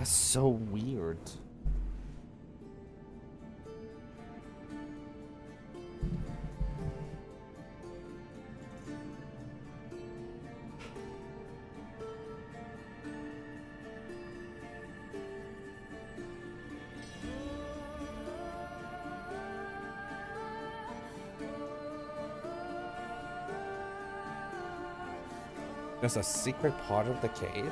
That's so weird. There's a secret part of the cave?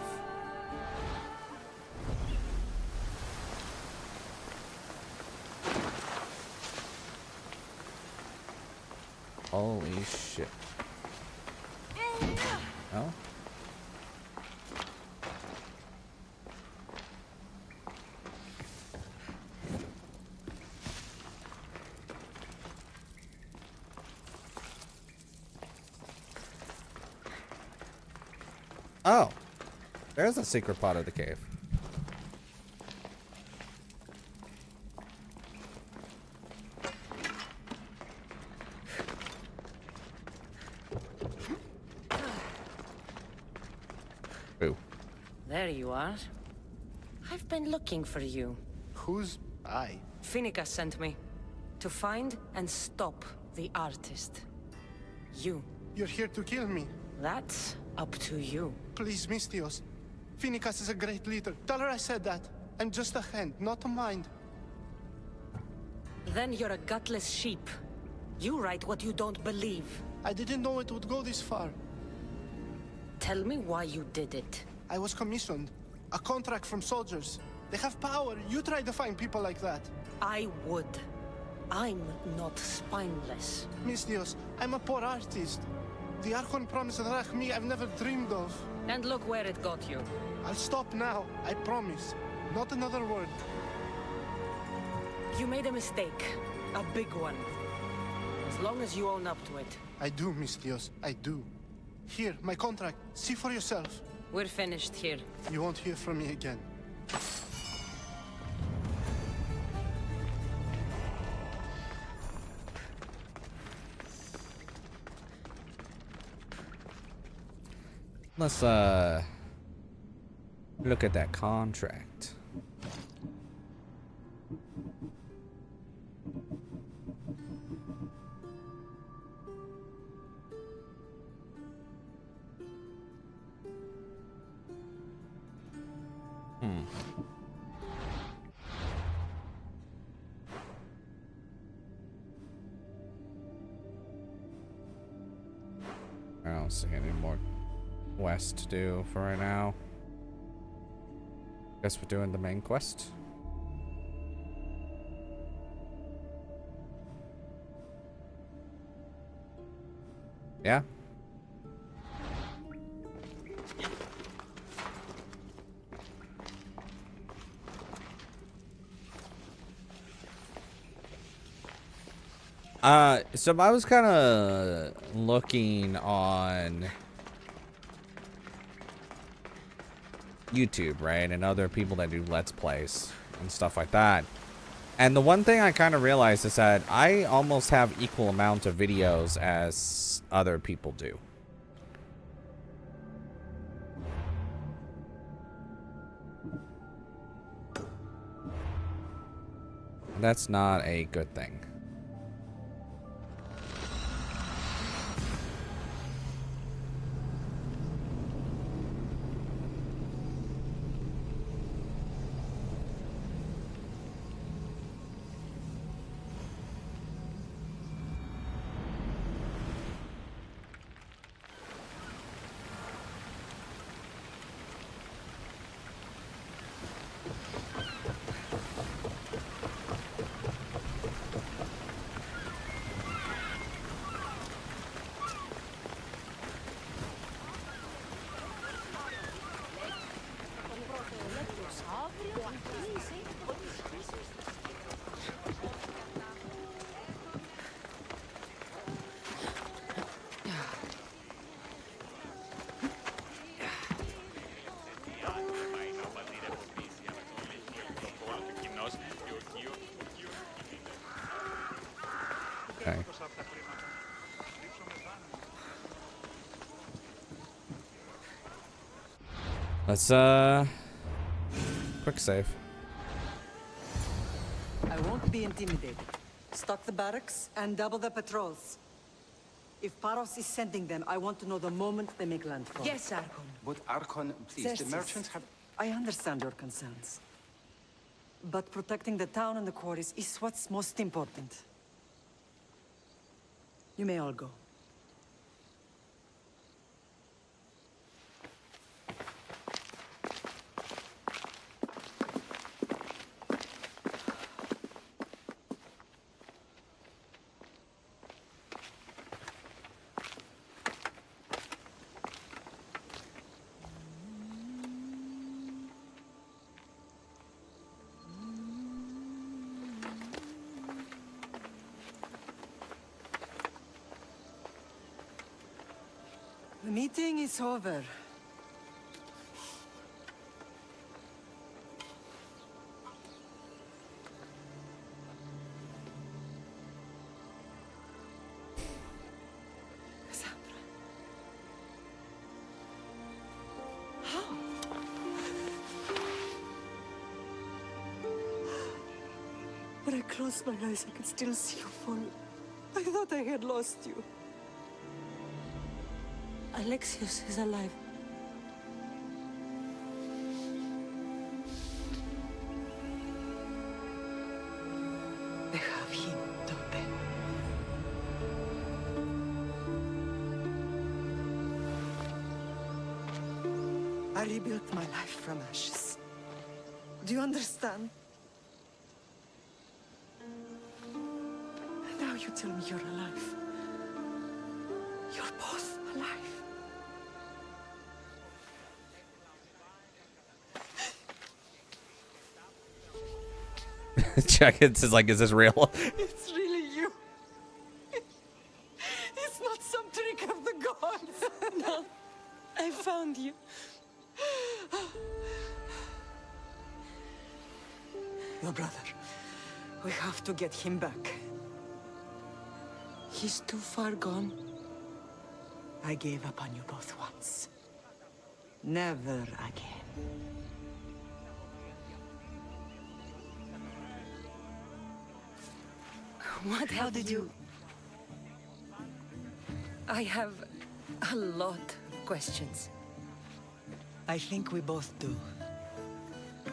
Holy shit. Oh? Oh, there's a secret part of the cave. Ooh. There you are. I've been looking for you. Who's I? Finica sent me to find and stop the artist. You. You're here to kill me. That's up to you. Please, Mistios. Finicas is a great leader. Tell her I said that. I'm just a hand, not a mind. Then you're a gutless sheep. You write what you don't believe. I didn't know it would go this far. Tell me why you did it. I was commissioned. A contract from soldiers. They have power. You try to find people like that. I would. I'm not spineless. Mistios, I'm a poor artist. The Archon promised Rachmi I've never dreamed of. And look where it got you. I'll stop now, I promise. Not another word. You made a mistake. A big one. As long as you own up to it. I do, Mistios, I do. Here, my contract. See for yourself. We're finished here. You won't hear from me again. Let's look at that contract. I don't see any more quest to do for right now. Guess we're doing the main quest. Yeah. So I was kind of looking on YouTube, right? And other people that do Let's Plays and stuff like that. And the one thing I kind of realized is that I almost have equal amount of videos as other people do. That's not a good thing. Okay. Let's quick save. I won't be intimidated. Stock the barracks and double the patrols. If Paros is sending them, I want to know the moment they make landfall. Yes, Archon. But Archon, please, Xerxes, the merchants have... I understand your concerns. But protecting the town and the quarries is what's most important. You may all go. The meeting is over. Cassandra. How? When I closed my eyes, I could still see you fall. I thought I had lost you. Alexios is alive. They have him, don't they? I rebuilt my life from ashes. Do you understand? And now you tell me you're alive. You're both alive. Jackets is like, is this real? It's really you. It's not some trick of the gods. No, I found you. Your brother. We have to get him back. He's too far gone. I gave up on you both once. Never again. What How have did you... I have a lot of questions. I think we both do.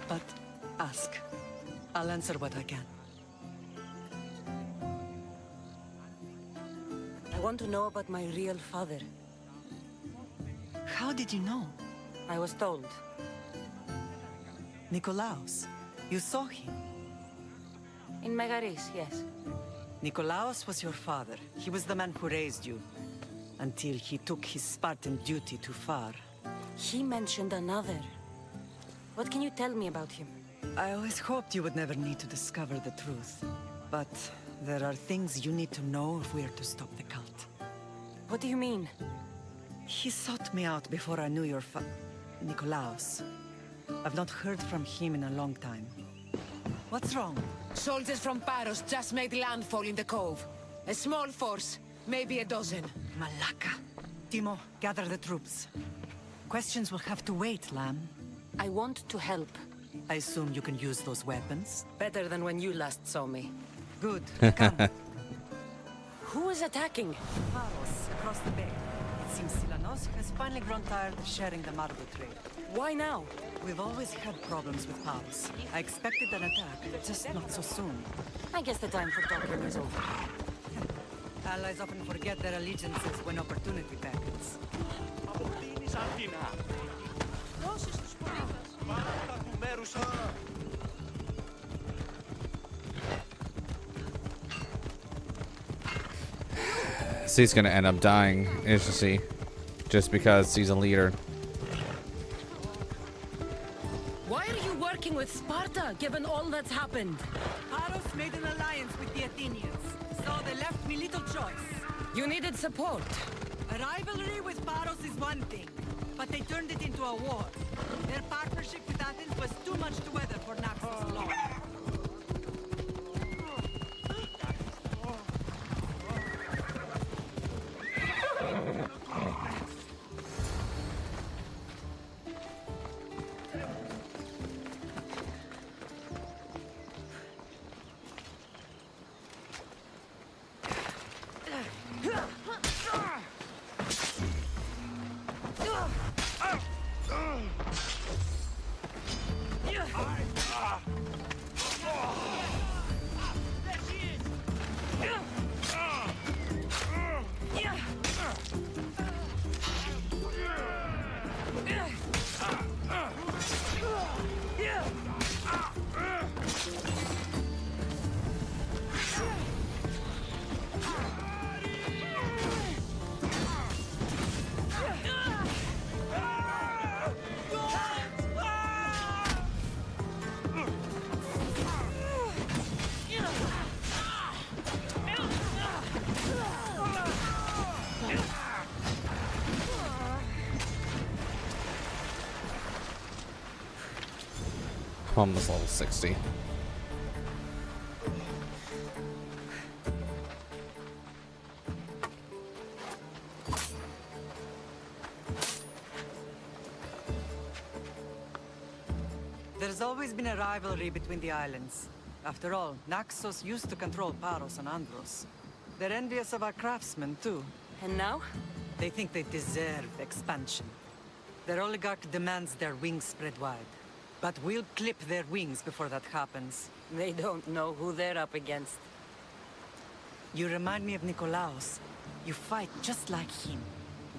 But ask. I'll answer what I can. I want to know about my real father. How did you know? I was told. Nikolaos. You saw him. In Megaris, yes. Nikolaos was your father. He was the man who raised you. Until he took his Spartan duty too far. He mentioned another. What can you tell me about him? I always hoped you would never need to discover the truth. But there are things you need to know if we are to stop the cult. What do you mean? He sought me out before I knew your Nikolaos. I've not heard from him in a long time. What's wrong? Soldiers from Paros just made landfall in the cove. A small force, maybe a dozen. Malaka. Timo, gather the troops. Questions will have to wait, Lamb. I want to help. I assume you can use those weapons? Better than when you last saw me. Good. Come. Who is attacking? Paros, across the bay. It seems Silanos has finally grown tired of sharing the Margo trade. Why now? We've always had problems with Paros. I expected an attack, just not so soon. I guess the time for talking is over. Allies often forget their allegiances when opportunity beckons. So he's gonna end up dying, is she? Just because he's a leader. Why are you working with Sparta, given all that's happened? Paros made an alliance with the Athenians, so they left me little choice. You needed support. A rivalry with Paros is one thing, but they turned it into a war. Their partnership with Athens was too much to weather for Naxos alone. Almost level 60. There's always been a rivalry between the islands. After all, Naxos used to control Paros and Andros. They're envious of our craftsmen, too. And now? They think they deserve expansion. Their oligarch demands their wings spread wide. But we'll clip their wings before that happens. They don't know who they're up against. You remind me of Nikolaos. You fight just like him.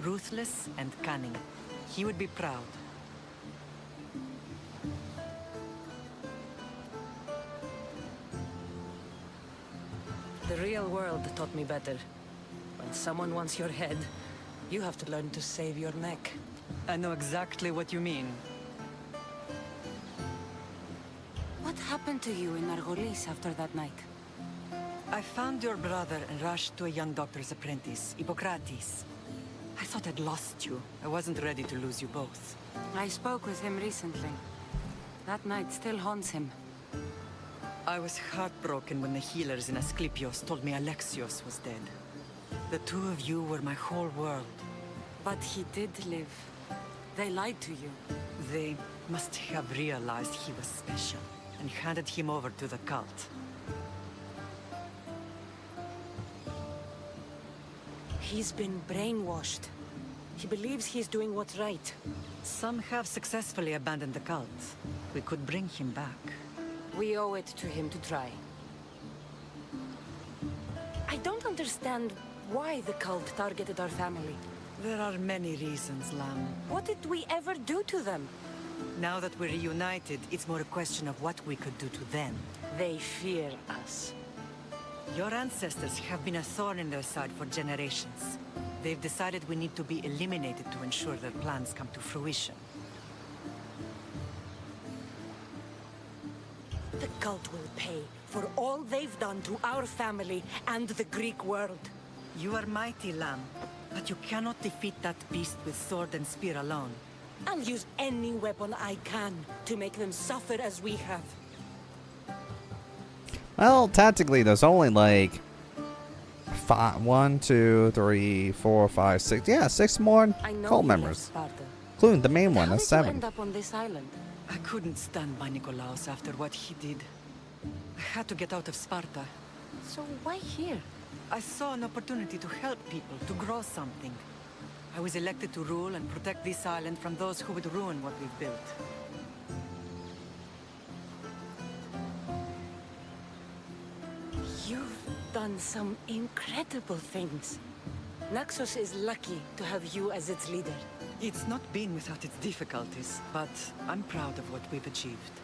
Ruthless and cunning. He would be proud. The real world taught me better. When someone wants your head, you have to learn to save your neck. I know exactly what you mean. What happened to you in Argolis after that night? I found your brother and rushed to a young doctor's apprentice, Hippocrates. I thought I'd lost you. I wasn't ready to lose you both. I spoke with him recently. That night still haunts him. I was heartbroken when the healers in Asclepios told me Alexios was dead. The two of you were my whole world. But he did live. They lied to you. They must have realized he was special and handed him over to the cult. He's been brainwashed. He believes he's doing what's right. Some have successfully abandoned the cult. We could bring him back. We owe it to him to try. I don't understand why the cult targeted our family. There are many reasons, Lam. What did we ever do to them? Now that we're reunited, it's more a question of what we could do to them. They fear us. Your ancestors have been a thorn in their side for generations. They've decided we need to be eliminated to ensure their plans come to fruition. The cult will pay for all they've done to our family and the Greek world. You are mighty, Lam, but you cannot defeat that beast with sword and spear alone. I'll use any weapon I can to make them suffer as we have. Well, tactically, there's only like 1, 2, 3, 4, 5, 6. Yeah, 6 more I know cult you members, left Sparta. including the main one. How That's did you 7. end up on this island? I couldn't stand by Nikolaos after what he did. I had to get out of Sparta. So why here? I saw an opportunity to help people, to grow something. I was elected to rule and protect this island from those who would ruin what we've built. You've done some incredible things. Naxos is lucky to have you as its leader. It's not been without its difficulties, but I'm proud of what we've achieved.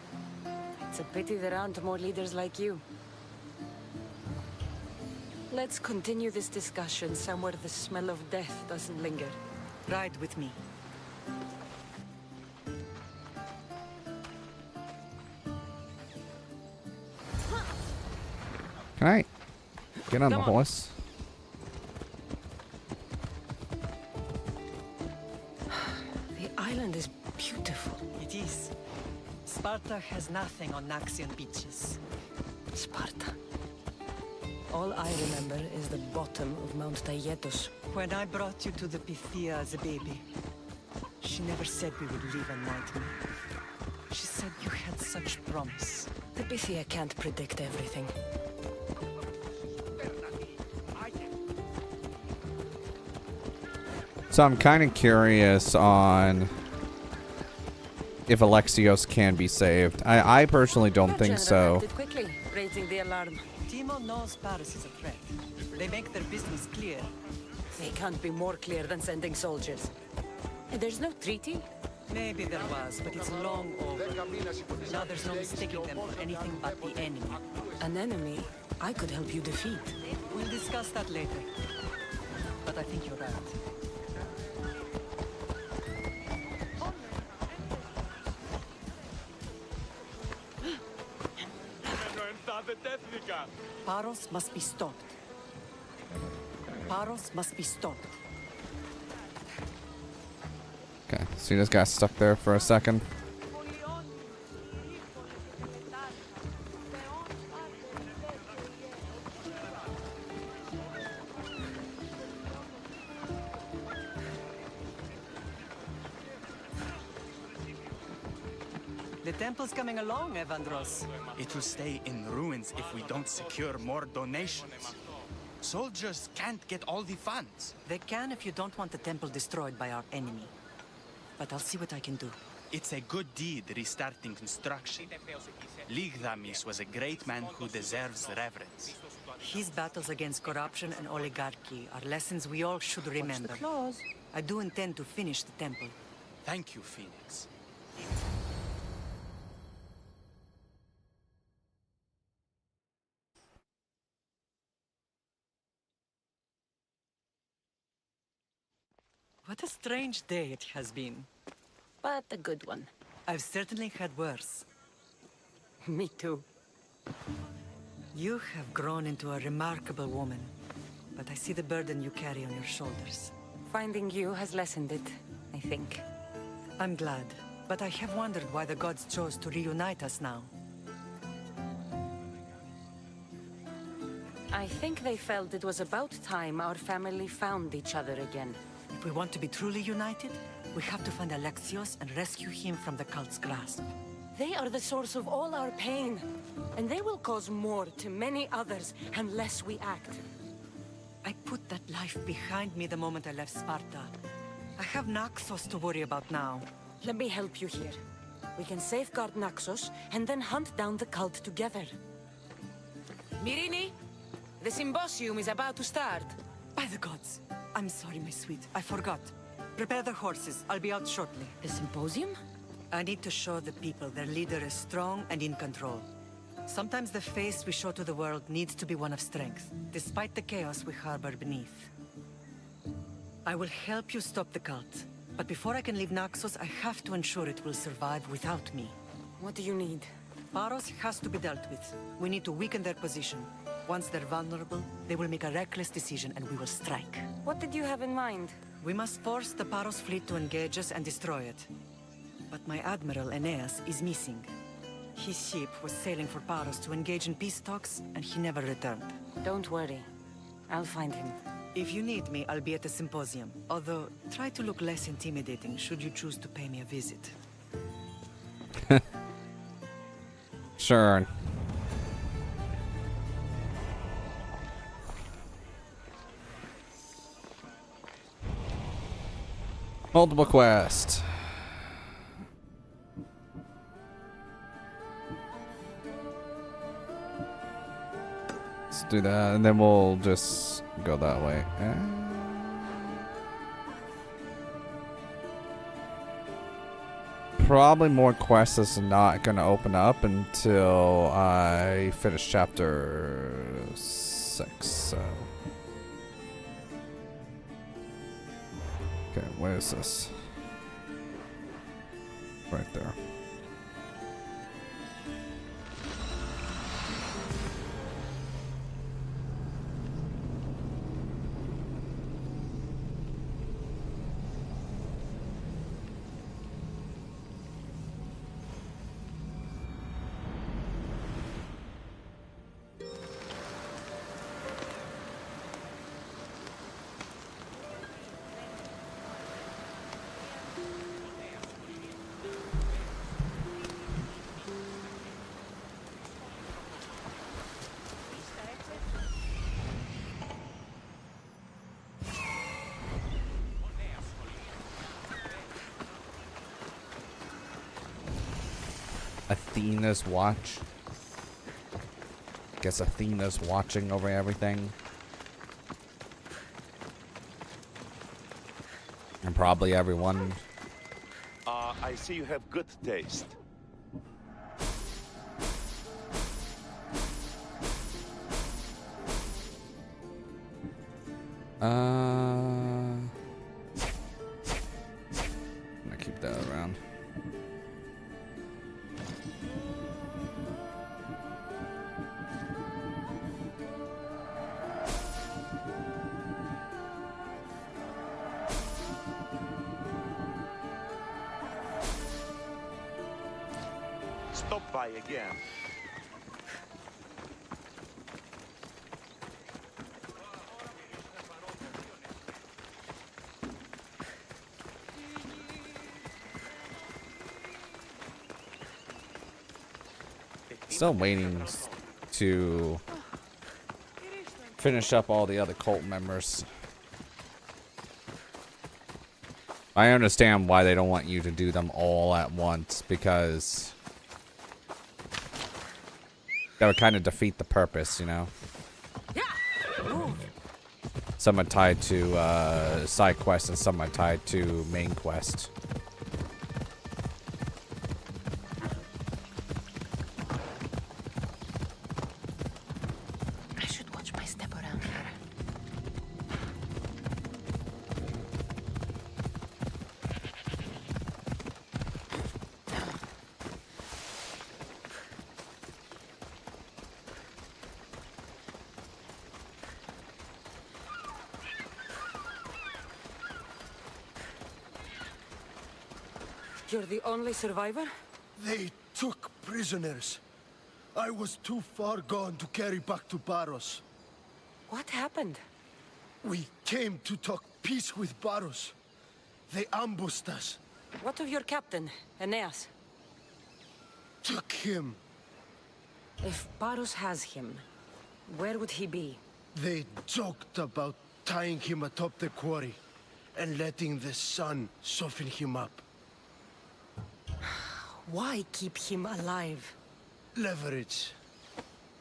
It's a pity there aren't more leaders like you. Let's continue this discussion somewhere the smell of death doesn't linger. Ride with me. Can I get on the Come on. horse? The island is beautiful. It is. Sparta has nothing on Naxian beaches. Sparta. All I remember is the bottom of Mount Taygetos. When I brought you to the Pythia as a baby, she never said we would live and night me. She said you had such promise. The Pythia can't predict everything. So I'm kind of curious on if Alexios can be saved. I personally don't Your think general so. acted quickly, raising the alarm. Timo knows Paris is a threat. They make their business clear. They can't be more clear than sending soldiers. There's no treaty? Maybe there was, but it's long over. Now there's no mistaking them for anything but the enemy. An enemy I could help you defeat. We'll discuss that later. But I think you're right. Paros must be stopped. Paros must be stopped. Okay, so you just got stuck there for a second. temple's coming along, Evandros. It will stay in ruins if we don't secure more donations. Soldiers can't get all the funds. They can if you don't want the temple destroyed by our enemy. But I'll see what I can do. It's a good deed restarting construction. Ligdamis was a great man who deserves reverence. His battles against corruption and oligarchy are lessons we all should remember. I do intend to finish the temple. Thank you, Phoenix. What a strange day it has been. But a good one. I've certainly had worse. Me too. You have grown into a remarkable woman, but I see the burden you carry on your shoulders. Finding you has lessened it, I think. I'm glad, but I have wondered why the gods chose to reunite us now. I think they felt it was about time our family found each other again. If we want to be truly united, we have to find Alexios and rescue him from the cult's grasp. They are the source of all our pain, and they will cause more to many others unless we act. I put that life behind me the moment I left Sparta. I have Naxos to worry about now. Let me help you here. We can safeguard Naxos and then hunt down the cult together. Mirini, the symposium is about to start. By the gods! I'm sorry, my sweet. I forgot. Prepare the horses. I'll be out shortly. The symposium? I need to show the people their leader is strong and in control. Sometimes the face we show to the world needs to be one of strength, despite the chaos we harbor beneath. I will help you stop the cult, but before I can leave Naxos, I have to ensure it will survive without me. What do you need? Paros has to be dealt with. We need to weaken their position. Once they're vulnerable, they will make a reckless decision and we will strike. What did you have in mind? We must force the Paros fleet to engage us and destroy it. But my admiral, Aeneas, is missing. His ship was sailing for Paros to engage in peace talks, and he never returned. Don't worry. I'll find him. If you need me, I'll be at the symposium. Although, try to look less intimidating should you choose to pay me a visit. Sure. Multiple quest. Let's do that, and then we'll just go that way. Probably more quests is not going to open up until I finish chapter 6. So. Okay, where is this? Right there. Athena's watch. Guess Athena's watching over everything. And probably everyone. I see you have good taste. I'm gonna keep that around. Stop by again. still waiting to finish up all the other cult members. I understand why they don't want you to do them all at once, because that would kind of defeat the purpose, you know? Some are tied to side quests and some are tied to main quest. I should watch my step around here. You're the only survivor? They took prisoners. I was too far gone to carry back to Barros. What happened? We came to talk peace with Barros. They ambushed us. What of your captain, Aeneas? Took him. If Barros has him, where would he be? They joked about tying him atop the quarry and letting the sun soften him up. Why keep him alive? Leverage.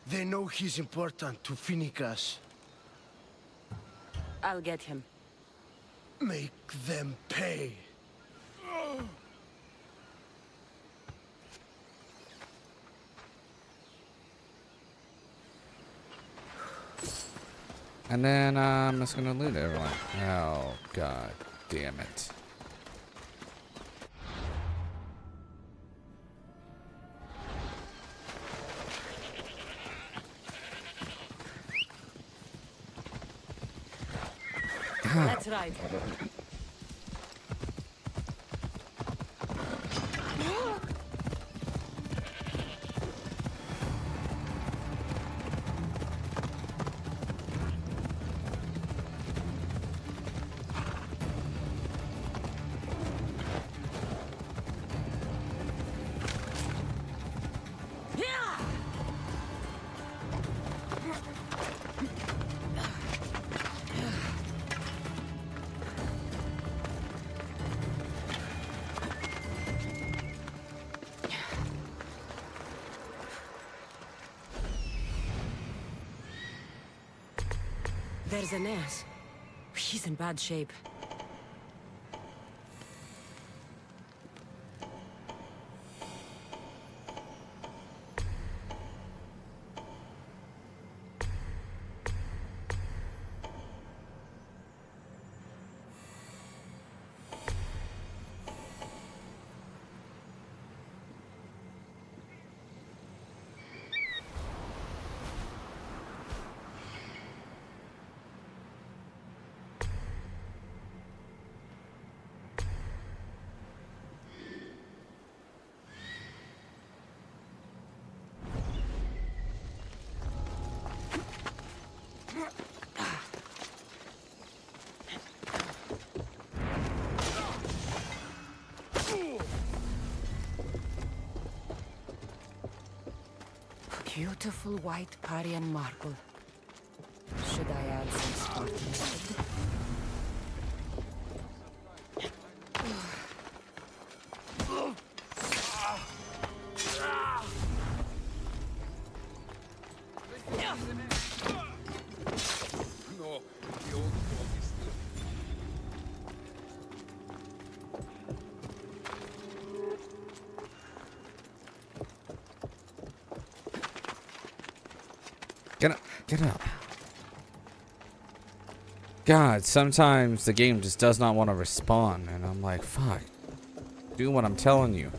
They know he's important to Finicas. I'll get him. Make them pay. And then I'm just gonna loot everyone. Oh, god damn it. Let's ride. There's Aeneas. He's in bad shape. Beautiful white Parian marble. Should I add some Spartan? Get up. God, sometimes the game just does not want to respond, and I'm like, fuck. Do what I'm telling you.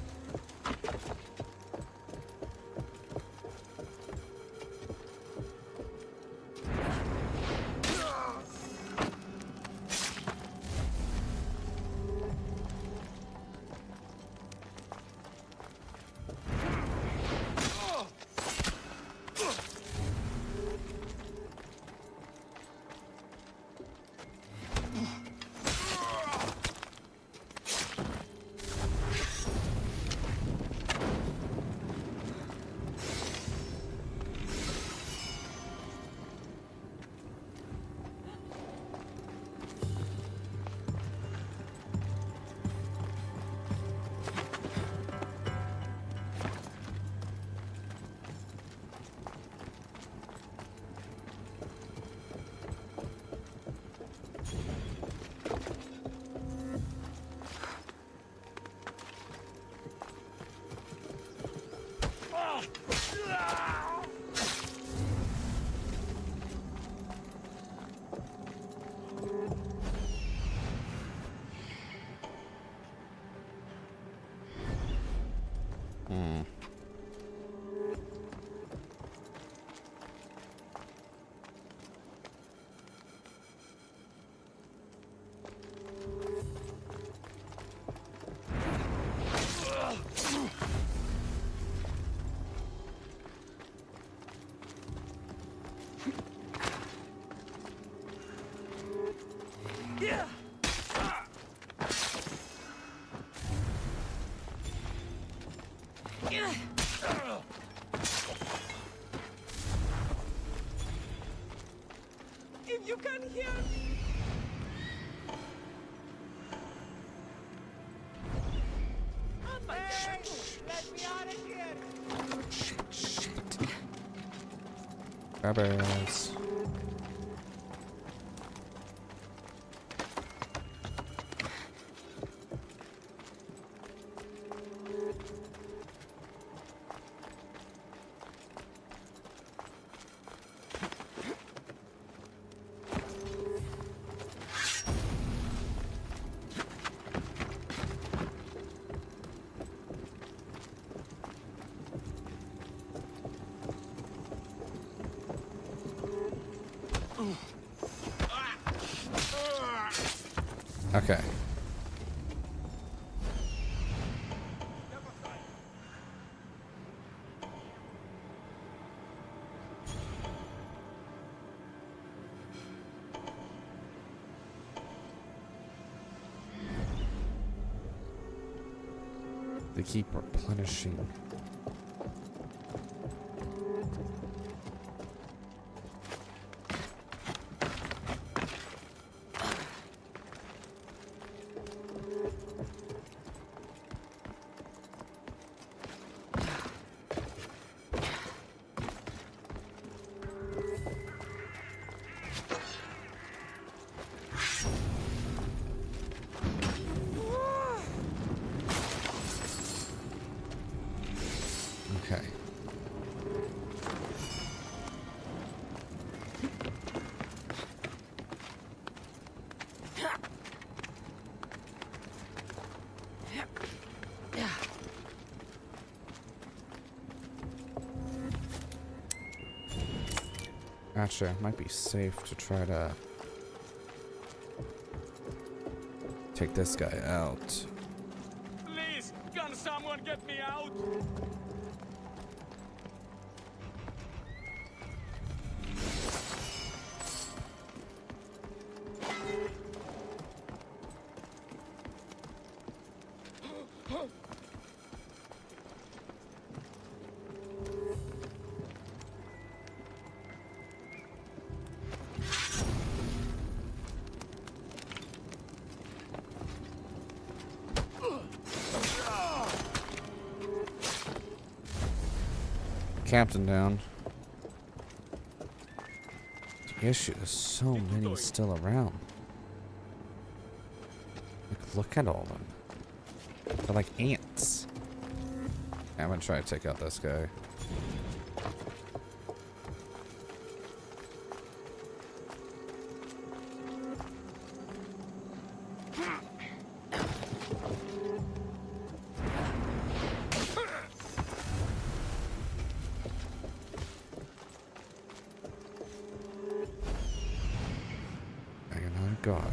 You can hear me! Hey, let me out of here! Grabbers. Okay. They keep replenishing. Okay. Actually, it might be safe to try to take this guy out. Please, can someone get me out? Captain down. The issue is so many still around. Like, look at all of them. They're like ants. I'm gonna try to take out this guy. God.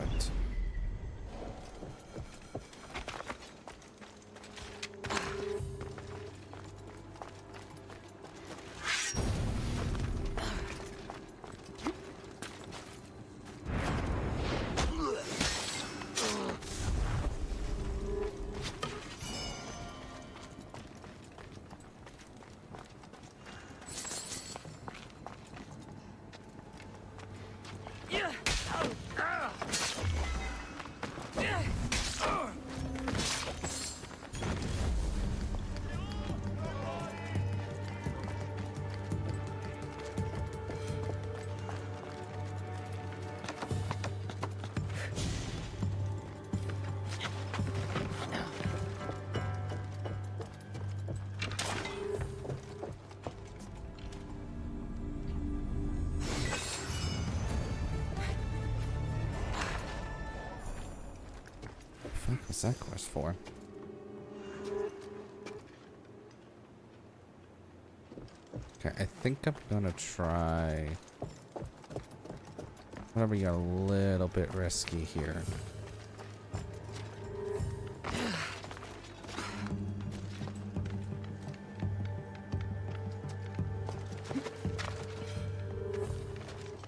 What's that quest for? Okay, I think I'm gonna try. Whatever, you're a little bit risky here.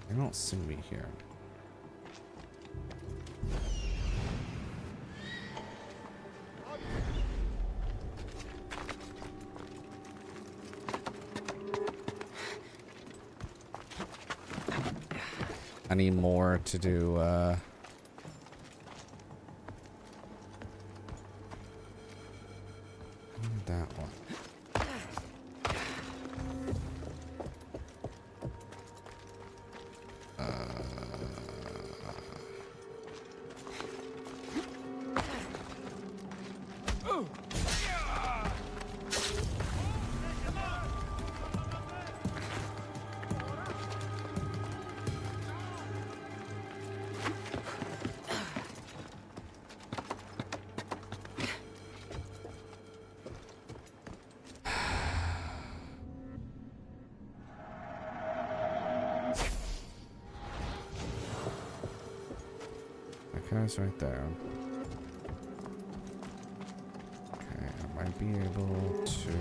They don't see me here. I need more to do, that one. Guy's right there. Okay, I might be able to...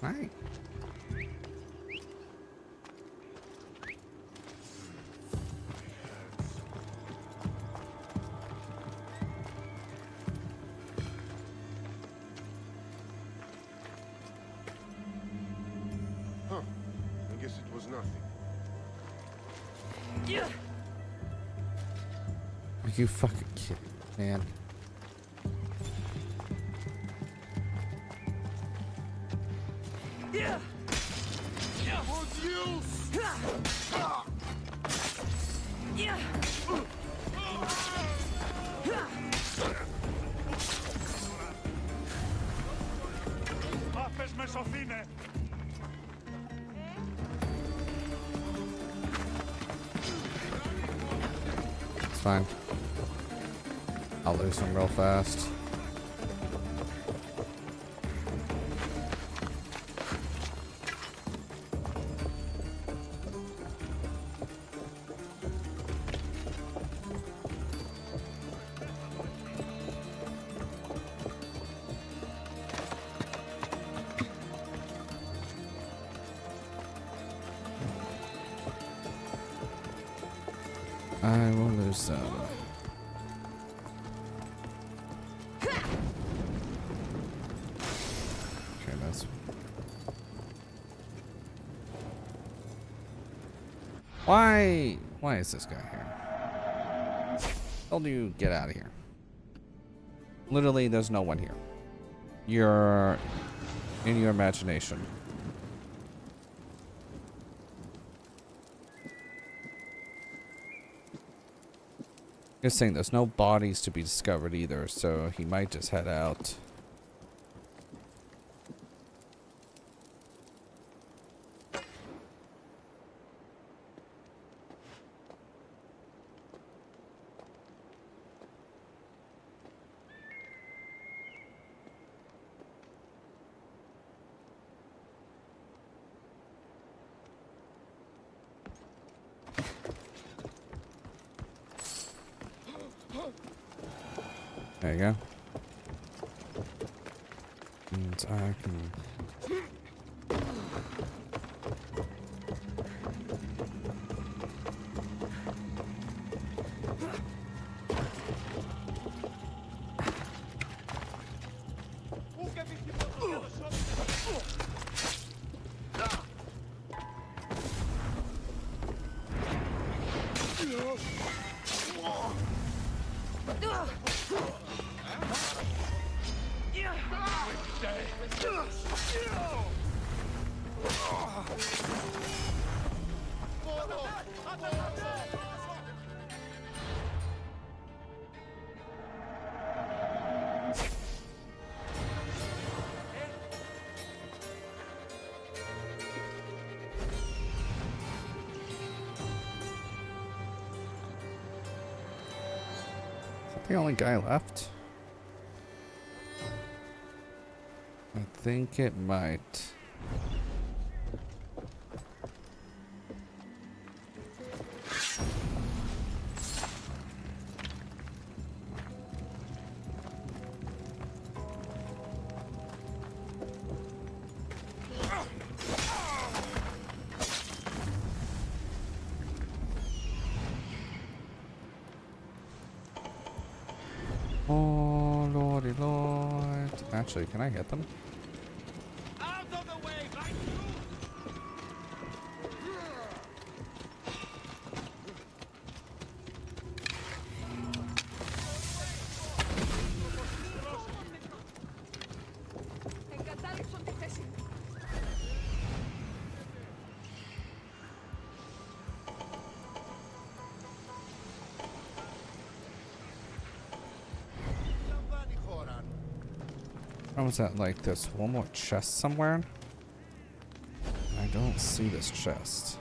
Right. Are you fucking kidding, man? It's fine. I'll lose him real fast. I will lose them. Okay, that's... Why is this guy here? Told you get out of here. Literally, there's no one here. You're in your imagination. Just saying, there's no bodies to be discovered either, so he might just head out. There you go. And I can... The only guy left? I think it might. Actually, can I hit them? Out of the way, right How was that? Like, there's one more chest somewhere? I don't see this chest.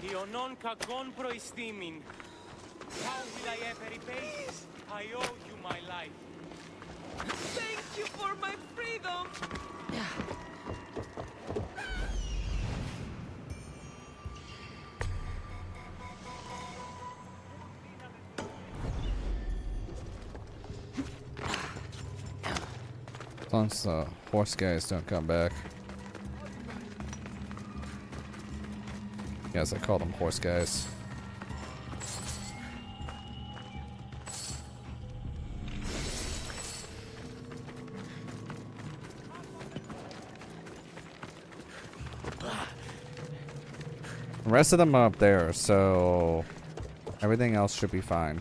Ionon kagon proistimin. How will I ever repay this? I owe you my life. Thank you for my freedom! As long as the horse guys don't come back. Yes, I call them horse guys. The rest of them are up there, so everything else should be fine.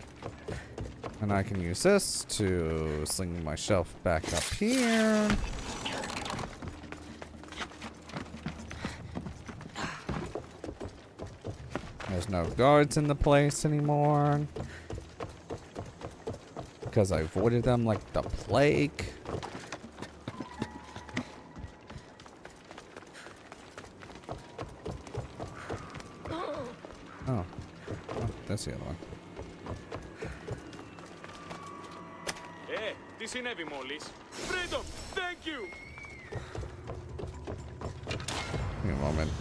And I can use this to sling my shelf back up here. There's no guards in the place anymore. Because I avoided them like the plague. Oh, that's the other one. Τι συνέβη μόλις? Freedom! Thank you! Give me a moment.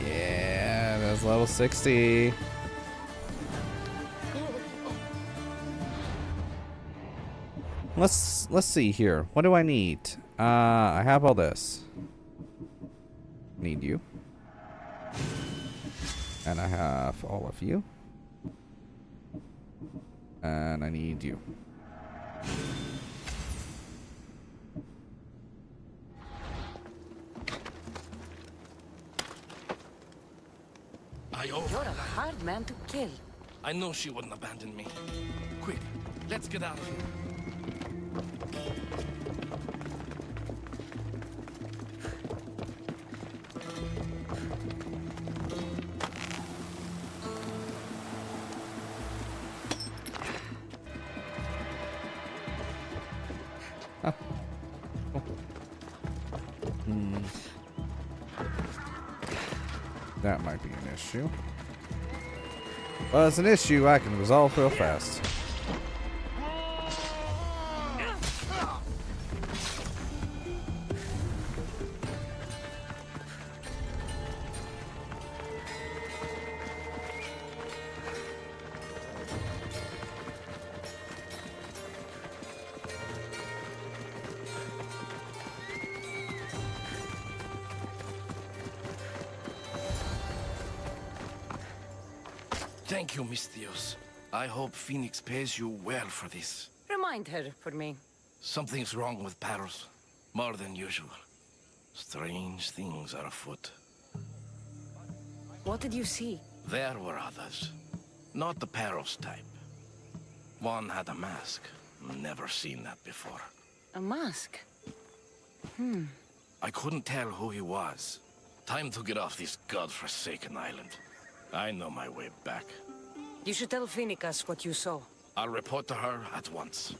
Yeah, that's level 60. Let's see here. What do I need? I have all this. Need you. And I have all of you. And I need you. You're a hard man to kill. I know she wouldn't abandon me. Quick, let's get out of here. That might be an issue. Well, it's an issue I can resolve real fast. Thank you, Miss Theos. I hope Phoenix pays you well for this. Remind her for me. Something's wrong with Paros. More than usual. Strange things are afoot. What did you see? There were others. Not the Paros type. One had a mask. Never seen that before. A mask? I couldn't tell who he was. Time to get off this godforsaken island. I know my way back. You should tell Phoenix what you saw. I'll report to her at once.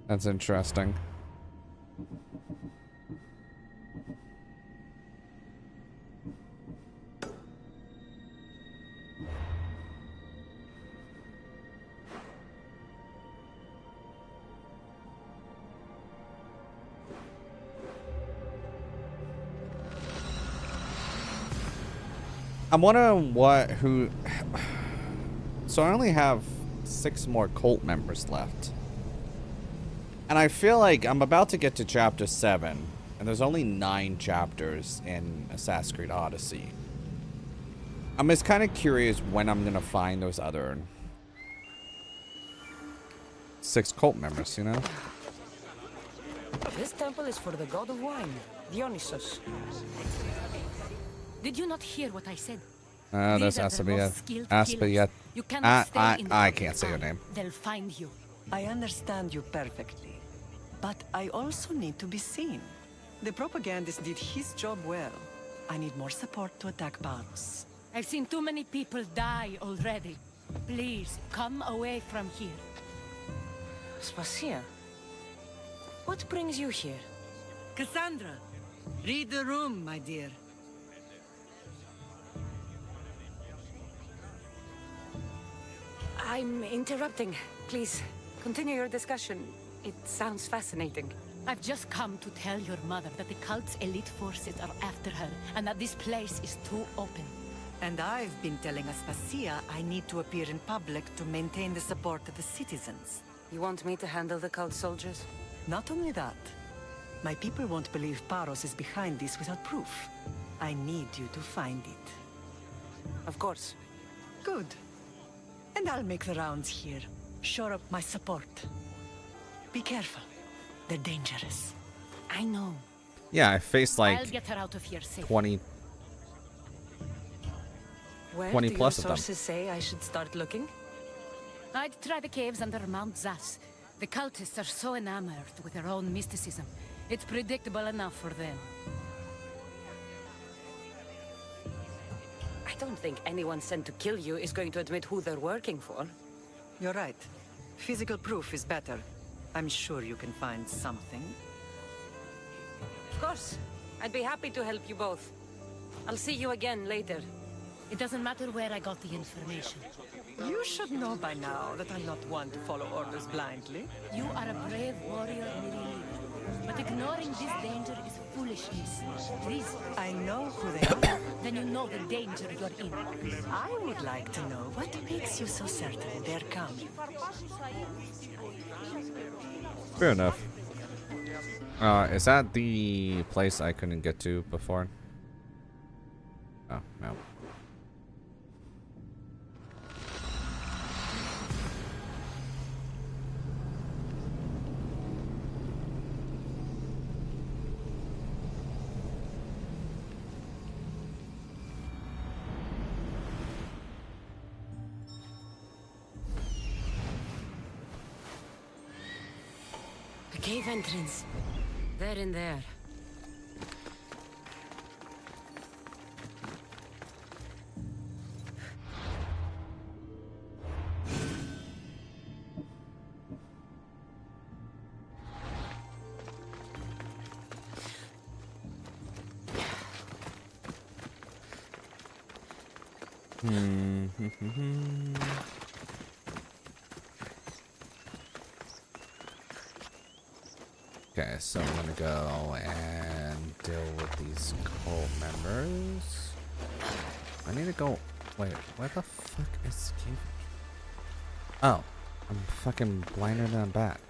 That's interesting. I'm wondering who. So I only have 6 more cult members left. And I feel like I'm about to get to chapter 7. And there's only 9 chapters in Assassin's Creed Odyssey. I'm just kind of curious when I'm going to find those other 6 cult members, you know? This temple is for the god of wine, Dionysus. Did you not hear what I said? That's Aspiet. You cannot stay in the I can't say your name. They'll find you. I understand you perfectly, but I also need to be seen. The propagandist did his job well. I need more support to attack Paros. I've seen too many people die already. Please, come away from here. Spacia, what brings you here? Cassandra, read the room, my dear. I'm interrupting. Please, continue your discussion. It sounds fascinating. I've just come to tell your mother that the cult's elite forces are after her, and that this place is too open. And I've been telling Aspasia I need to appear in public to maintain the support of the citizens. You want me to handle the cult soldiers? Not only that, my people won't believe Paros is behind this without proof. I need you to find it. Of course. Good. And I'll make the rounds here. Shore up my support. Be careful. They're dangerous. I know. Yeah, I faced like I'll get her out of here safe. 20 Where 20 do plus your of them. sources say I should start looking? I'd try the caves under Mount Zas. The cultists are so enamored with their own mysticism. It's predictable enough for them. I don't think anyone sent to kill you is going to admit who they're working for. You're right. Physical proof is better. I'm sure you can find something. Of course. I'd be happy to help you both. I'll see you again later. It doesn't matter where I got the information. You should know by now that I'm not one to follow orders blindly. You are a brave warrior, Miri. But ignoring this danger is foolishness. Please. I know who they are. Then you know the danger you're in. I would like to know what makes you so certain they're coming. Fair enough. Is that the place I couldn't get to before? Oh, no. The cave entrance. They're in there. Okay, so I'm gonna go and deal with these cult members. I need to go. Wait, what the fuck is cave? Oh, I'm fucking blinder than a bat.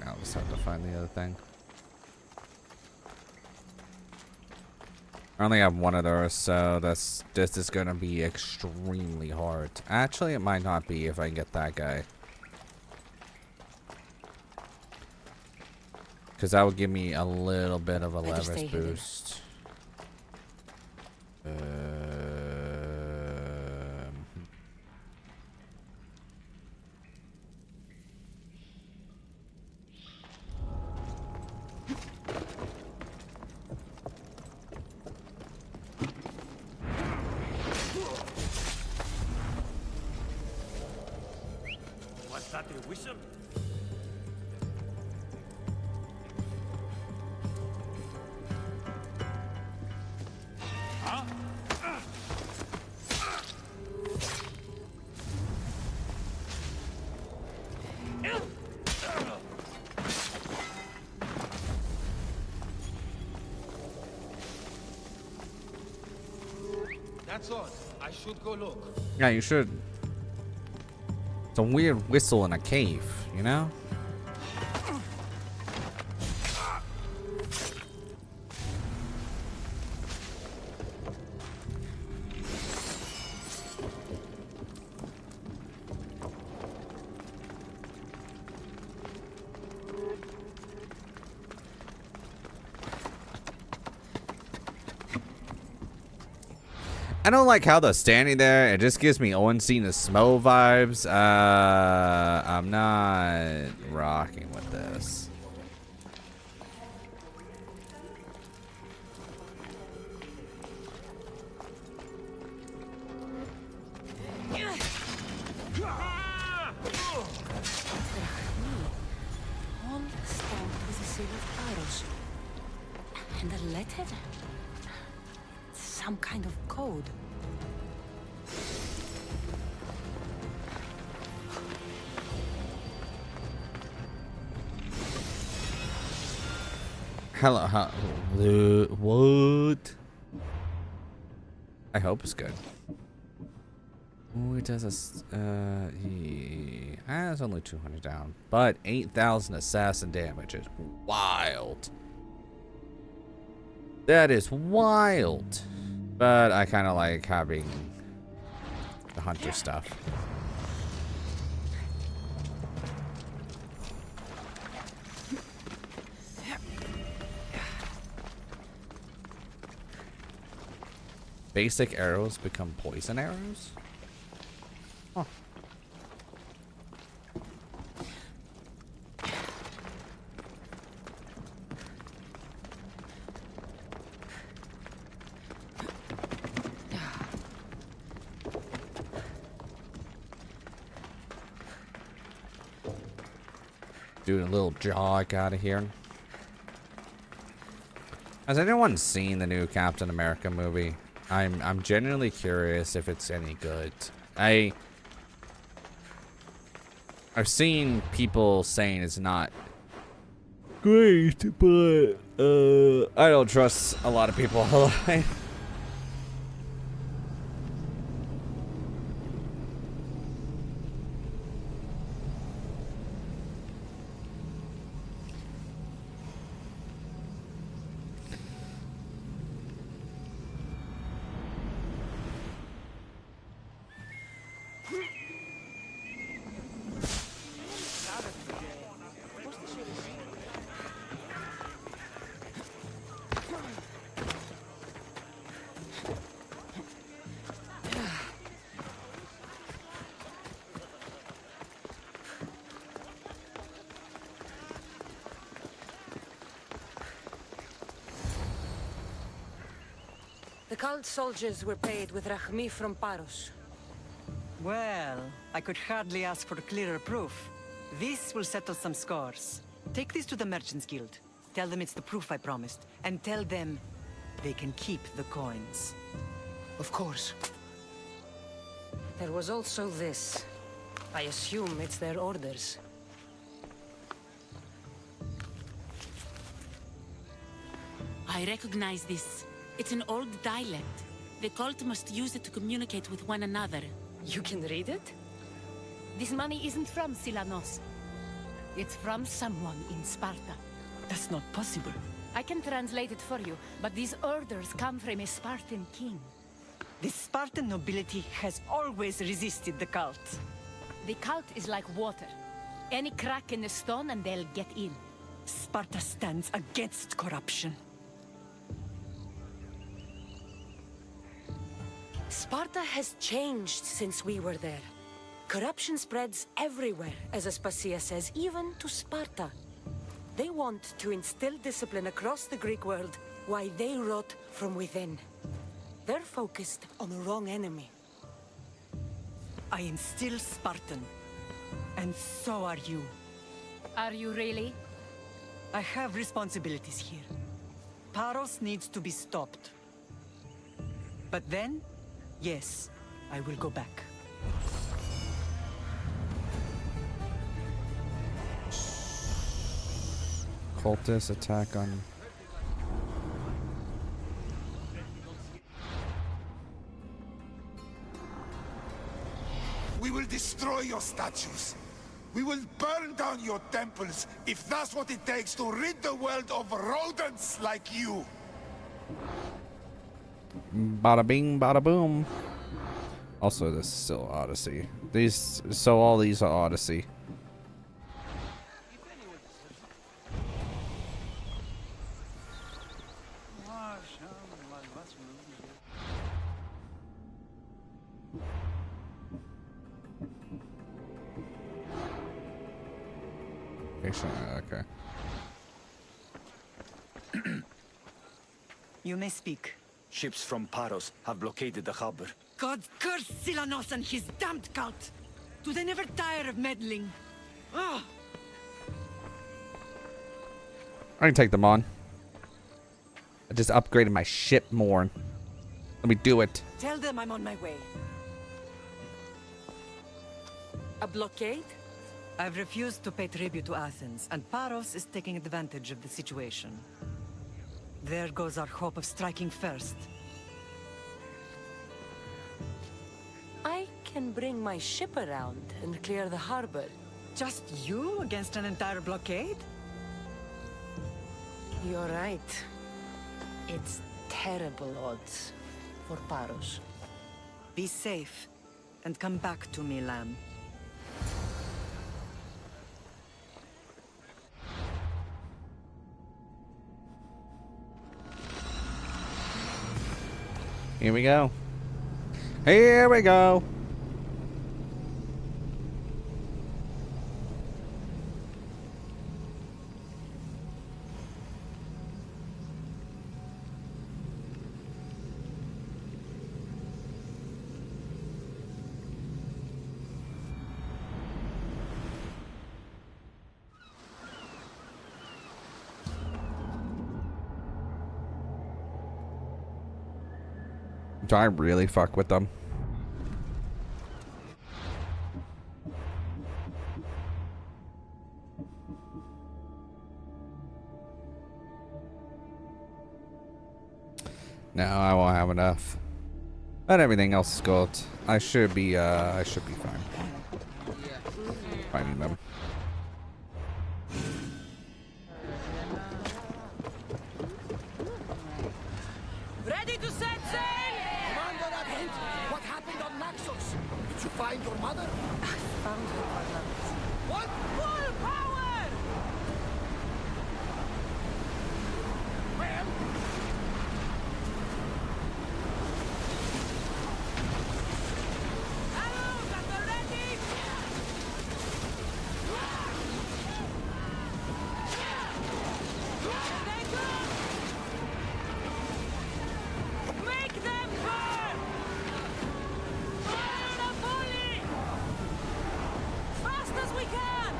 I'll just have to find the other thing. I only have one of those, so this is gonna be extremely hard. Actually, it might not be if I can get that guy, because that would give me a little bit of a leverage boost. Was that a whistle? That's odd. I should go look. Yeah, you should. It's a weird whistle in a cave, you know? I don't like how they're standing there. It just gives me Owen Cena Smo vibes. I'm not rocking with this. All stamped with a seal of arrows. And a letter? Some kind of code. Hello, what? I hope it's good. Oh, it does a, it's only 200 down, but 8,000 assassin damage is wild. That is wild. But I kind of like having the hunter stuff. Basic arrows become poison arrows? Huh. Doing a little jog out of here. Has anyone seen the new Captain America movie? I'm genuinely curious if it's any good. I've seen people saying it's not great, but I don't trust a lot of people. The cult soldiers were paid with Rahmi from Paros. Well, I could hardly ask for clearer proof. This will settle some scores. Take this to the Merchants Guild. Tell them it's the proof I promised. And tell them they can keep the coins. Of course. There was also this. I assume it's their orders. I recognize this. It's an old dialect. The cult must use it to communicate with one another. You can read it? This money isn't from Silanos. It's from someone in Sparta. That's not possible. I can translate it for you, but these orders come from a Spartan king. The Spartan nobility has always resisted the cult. The cult is like water. Any crack in the stone and they'll get in. Sparta stands against corruption. Sparta has changed since we were there. Corruption spreads everywhere, as Aspasia says, even to Sparta. They want to instill discipline across the Greek world, while they rot from within. They're focused on the wrong enemy. I am still Spartan. And so are you. Are you really? I have responsibilities here. Paros needs to be stopped. But then, yes, I will go back. Cultist attack on... will destroy your statues. We will burn down your temples if that's what it takes to rid the world of rodents like you. Bada bing, bada boom. Also, this is still Odyssey. All these are Odyssey. Okay. You may speak. Ships from Paros have blockaded the harbor. God curse Silanos and his damned cult! Do they never tire of meddling? Ugh! I can take them on. I just upgraded my ship more. Let me do it. Tell them I'm on my way. A blockade? I've refused to pay tribute to Athens, and Paros is taking advantage of the situation. There goes our hope of striking first. I can bring my ship around and clear the harbor. Just you against an entire blockade? You're right. It's terrible odds for Paros. Be safe, and come back to me, lamb. Here we go. Here we go. Do I really fuck with them? No, I won't have enough. But everything else is gold. I should be fine. Finding them. Ready to set sail! Commander Advent, what happened on Naxos? Did you find your mother? I found her, Parliament. What? Full power! Well... Arrows at the ready! Stay good! Make them burn! Fire the bully! Fast as we can!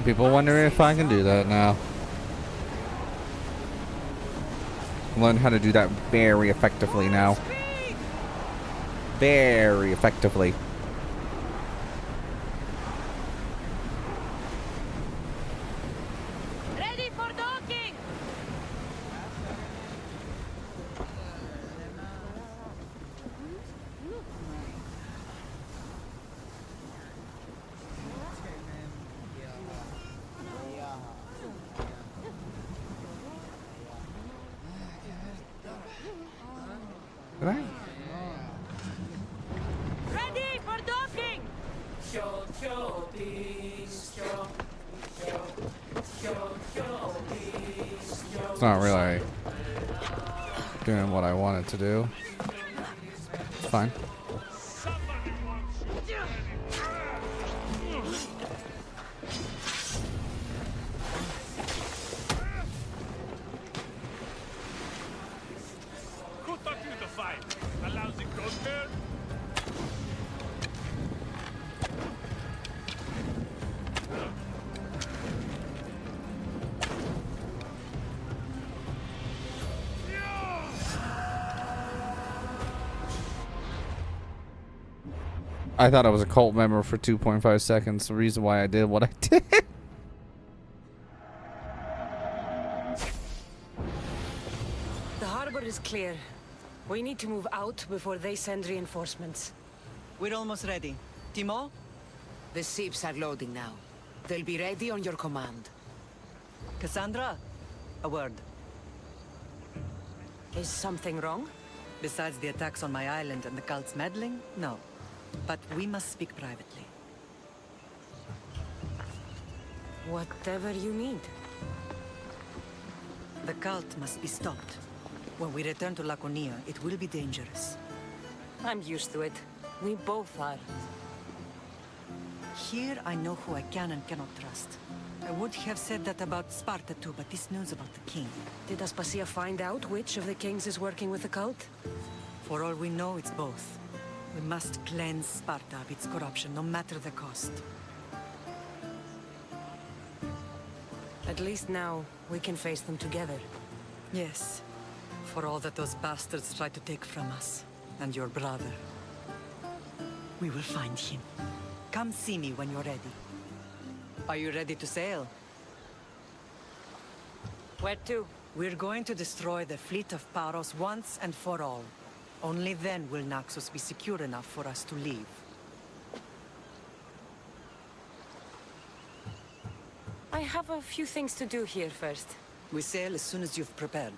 People wondering if I can do that now. Learn how to do that very effectively now. Very effectively. Ready for docking! Did I? Ready for docking! It's not really doing what I wanted to do. It's fine. Who taught you to fight? A lousy ghost girl? I thought I was a cult member for 2.5 seconds. The reason why I did what I did. The harbor is clear. We need to move out before they send reinforcements. We're almost ready. Timo? The ships are loading now. They'll be ready on your command. Cassandra? A word. Is something wrong? Besides the attacks on my island and the cult's meddling? No. But we must speak privately. Whatever you need. The cult must be stopped. When we return to Laconia, it will be dangerous. I'm used to it. We both are. Here I know who I can and cannot trust. I would have said that about Sparta too, but this news about the king. Did Aspasia find out which of the kings is working with the cult? For all we know, it's both. We must cleanse Sparta of its corruption, no matter the cost. At least now, we can face them together. Yes. For all that those bastards tried to take from us. And your brother. We will find him. Come see me when you're ready. Are you ready to sail? Where to? We're going to destroy the fleet of Paros once and for all. Only then will Naxos be secure enough for us to leave. I have a few things to do here first. We sail as soon as you've prepared.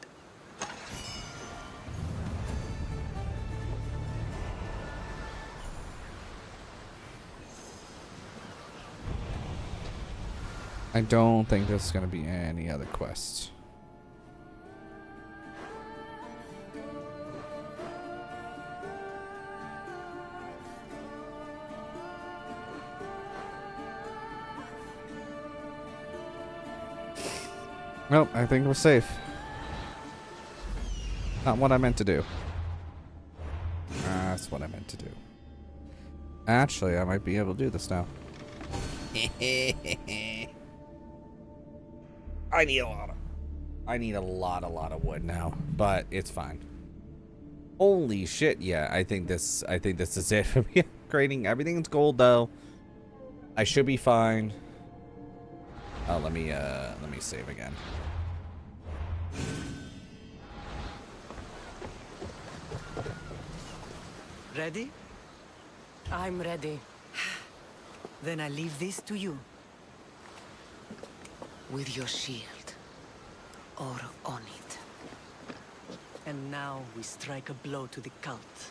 I don't think there's going to be any other quests. Nope, I think we're safe. Not what I meant to do. That's what I meant to do. Actually, I might be able to do this now. I need a lot of wood now, but it's fine. Holy shit, yeah, I think this is it for me upgrading. Everything's gold though. I should be fine. Oh, let me save again. Ready? I'm ready. Then I leave this to you. With your shield. Or on it. And now we strike a blow to the cult.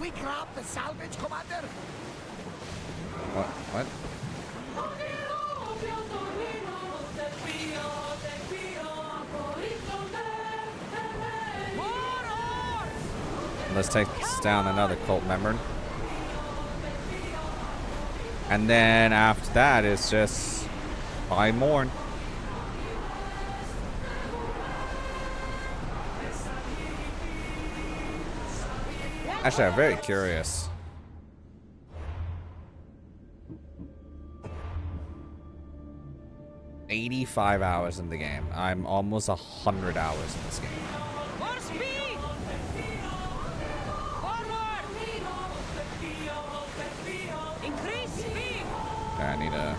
we grab the salvage, Commander? What? Let's take down another cult member. And then after that, it's just buy more. Actually, I'm very curious. $85 hours in the game. I'm almost 100 hours in this game. More speed! Forward! Increase speed! Okay, I need a...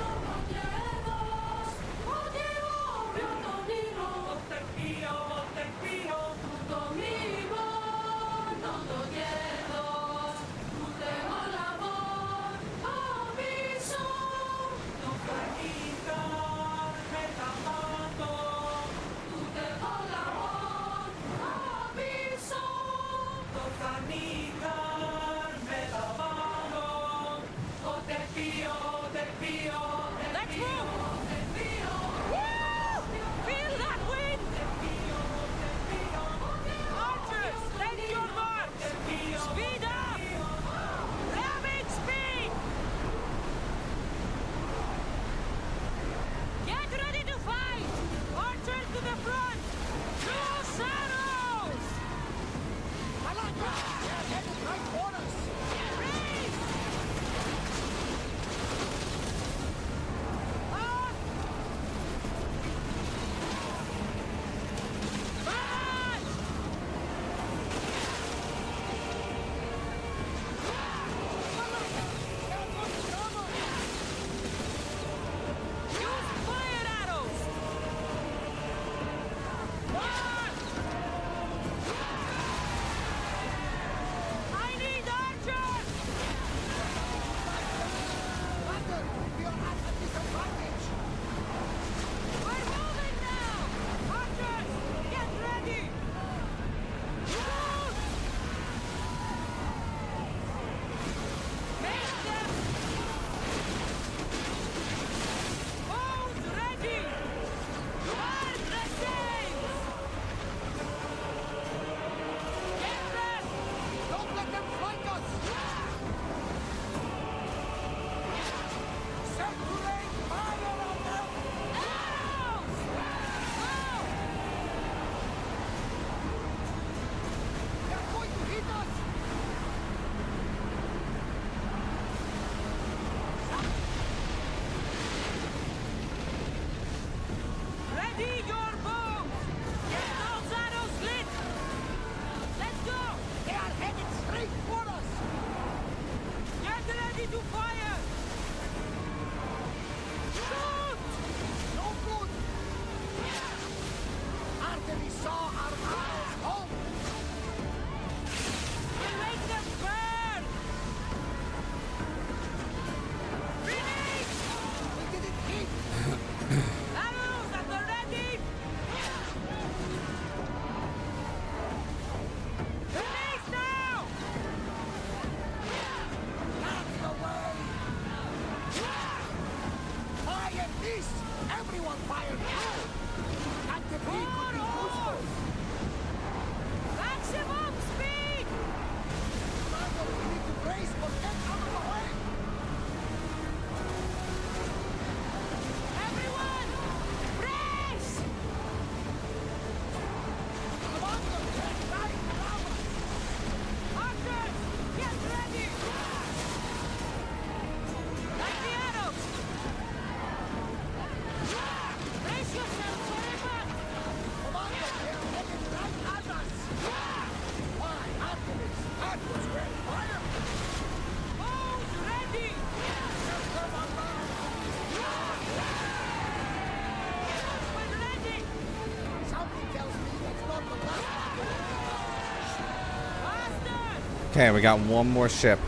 Okay, we got one more ship.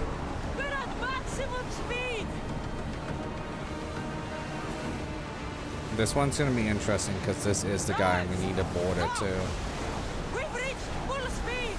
We're at maximum speed! This one's gonna be interesting because this is the guy we need to board it to. We've reached full speed!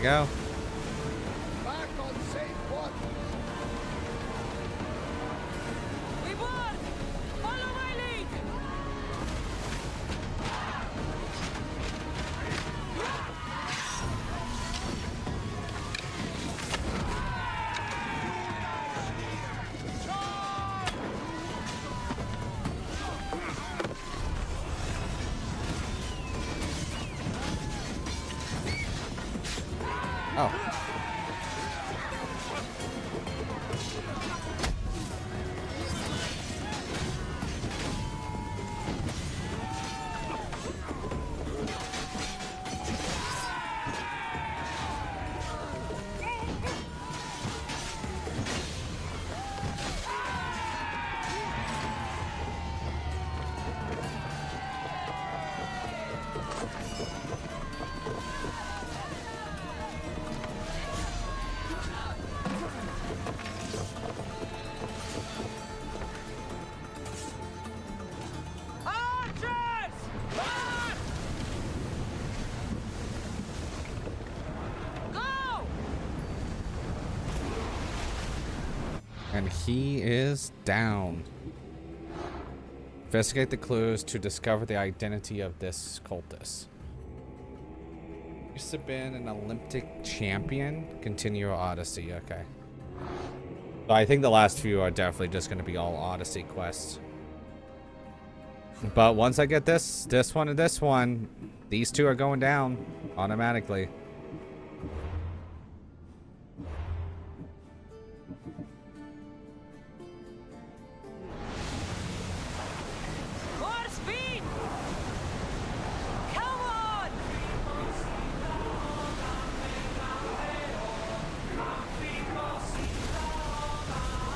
you go. Back on safe water. We board! Follow my lead! Oh. Archers! March! Go! And he is down. Investigate the clues to discover the identity of this cultist. Used to have been an Olympic champion. Continue Odyssey. Okay. So I think the last few are definitely just going to be all Odyssey quests. But once I get this one, and this one, these two are going down automatically. More speed! Come on!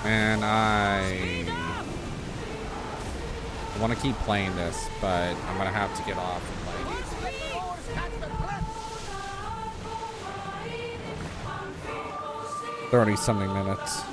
And I want to keep playing this, but I'm going to have to get off in like 30-something minutes.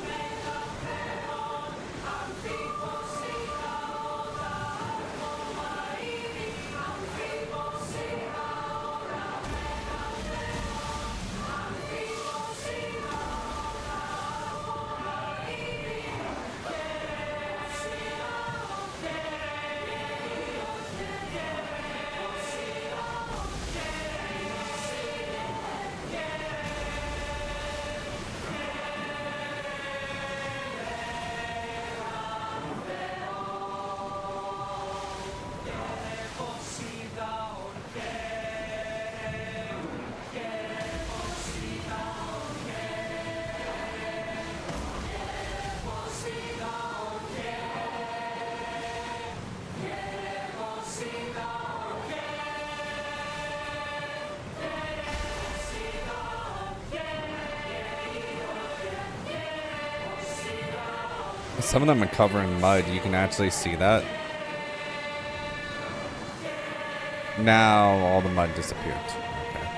Some of them are covered in mud. You can actually see that. Now all the mud disappeared. Okay.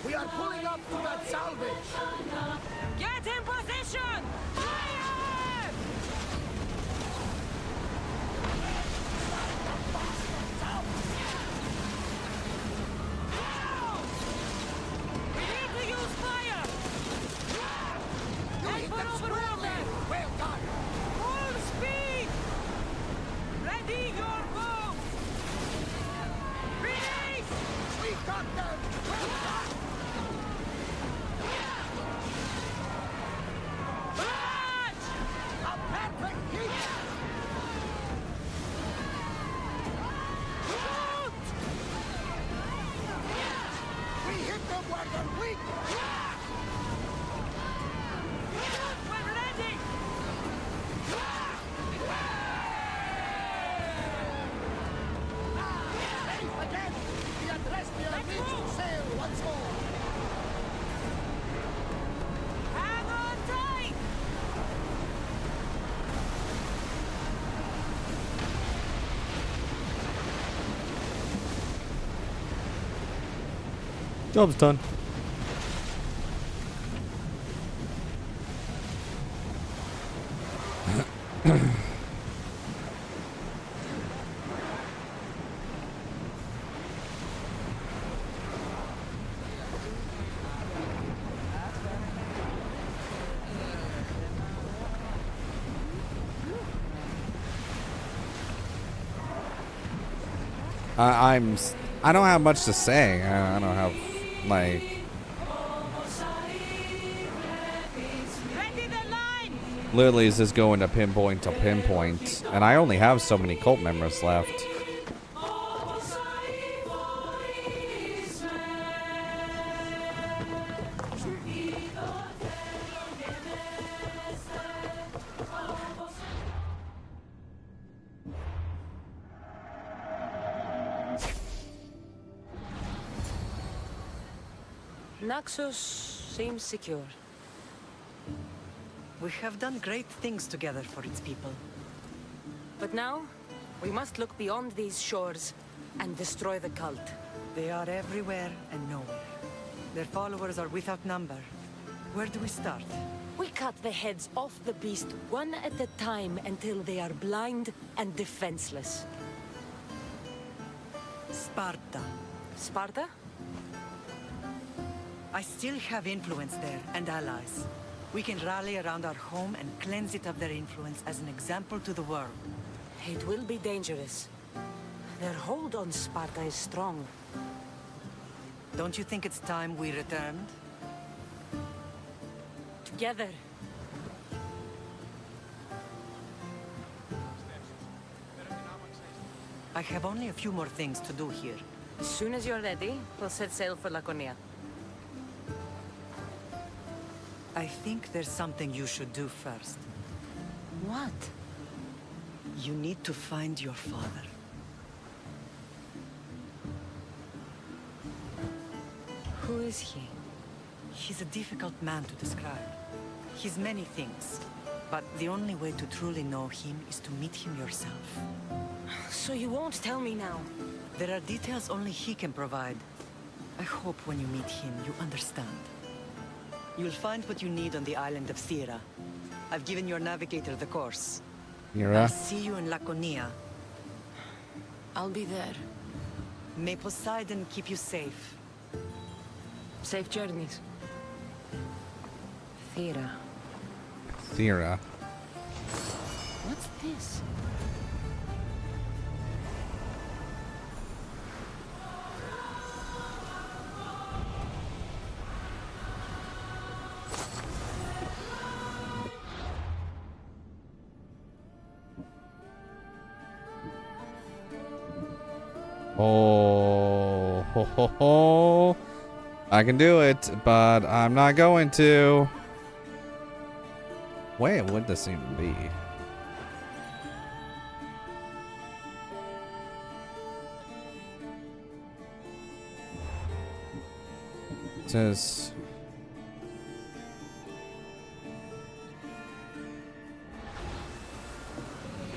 We are pulling up to that salvage. Get in position! Fire! We need to use fire! Head for overwater! Well done. Full speed! Ready your bow! Release! We got them. Well done. Hang on tight! Job's done. I don't have much to say. I don't have like. Literally is just going to pinpoint, and I only have so many cult members left. Naxos seems secure. We have done great things together for its people. But now, we must look beyond these shores and destroy the cult. They are everywhere and nowhere. Their followers are without number. Where do we start? We cut the heads off the beast one at a time until they are blind and defenseless. Sparta. Sparta? I still have influence there, and allies. We can rally around our home and cleanse it of their influence as an example to the world. It will be dangerous. Their hold on Sparta is strong. Don't you think it's time we returned? Together. I have only a few more things to do here. As soon as you're ready, we'll set sail for Laconia. I think there's something you should do first. What? You need to find your father. Who is he? He's a difficult man to describe. He's many things, but the only way to truly know him is to meet him yourself. So you won't tell me now? There are details only he can provide. I hope when you meet him, you understand. You'll find what you need on the island of Thera. I've given your navigator the course. I'll see you in Laconia. I'll be there. May Poseidon keep you safe. Safe journeys. Thera. Thera. What's this? Oh, ho, ho, ho. I can do it, but I'm not going to. Where would this even be? It says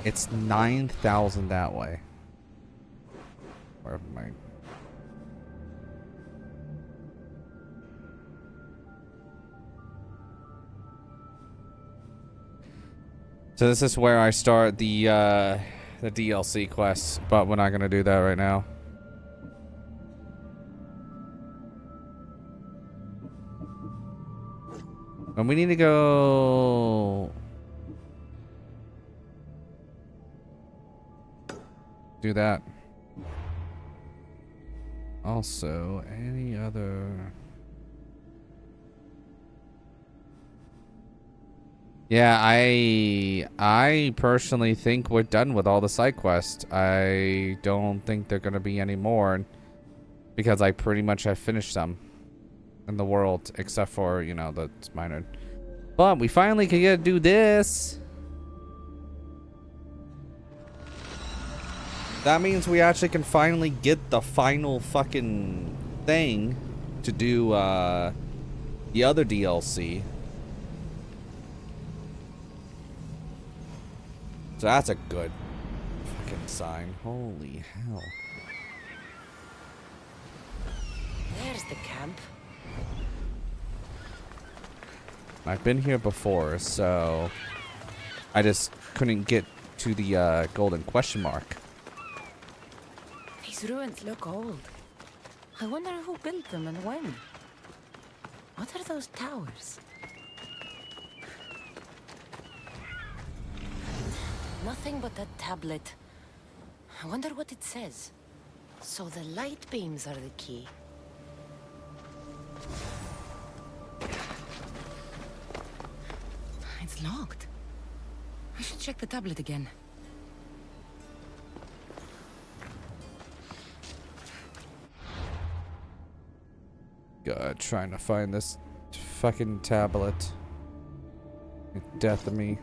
it's 9,000 that way. Where am I? So this is where I start the DLC quests, but we're not gonna do that right now. And we need to go do that. Also, any other... Yeah, I personally think we're done with all the side quests. I don't think there are going to be any more because I pretty much have finished them in the world, except for, you know, the minor. But we finally can get to do this. That means we actually can finally get the final fucking thing to do the other DLC. So that's a good fucking sign. Holy hell. There's the camp. I've been here before, so I just couldn't get to the golden question mark. These ruins look old. I wonder who built them and when. What are those towers? Nothing but that tablet. I wonder what it says. So the light beams are the key. It's locked. I should check the tablet again. God, trying to find this fucking tablet. Death of me.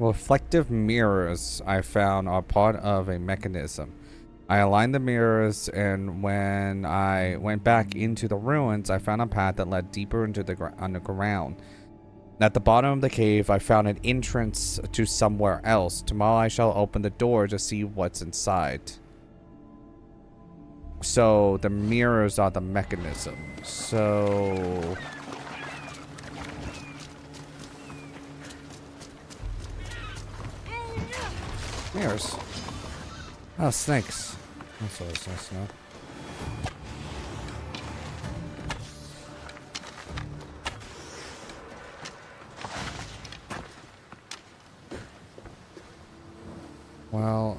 Reflective mirrors I found are part of a mechanism. I aligned the mirrors, and when I went back into the ruins, I found a path that led deeper into the underground. At the bottom of the cave, I found an entrance to somewhere else. Tomorrow I shall open the door to see what's inside. So the mirrors are the mechanism. So... mirrors. Oh, snakes. That's always nice to know. Well...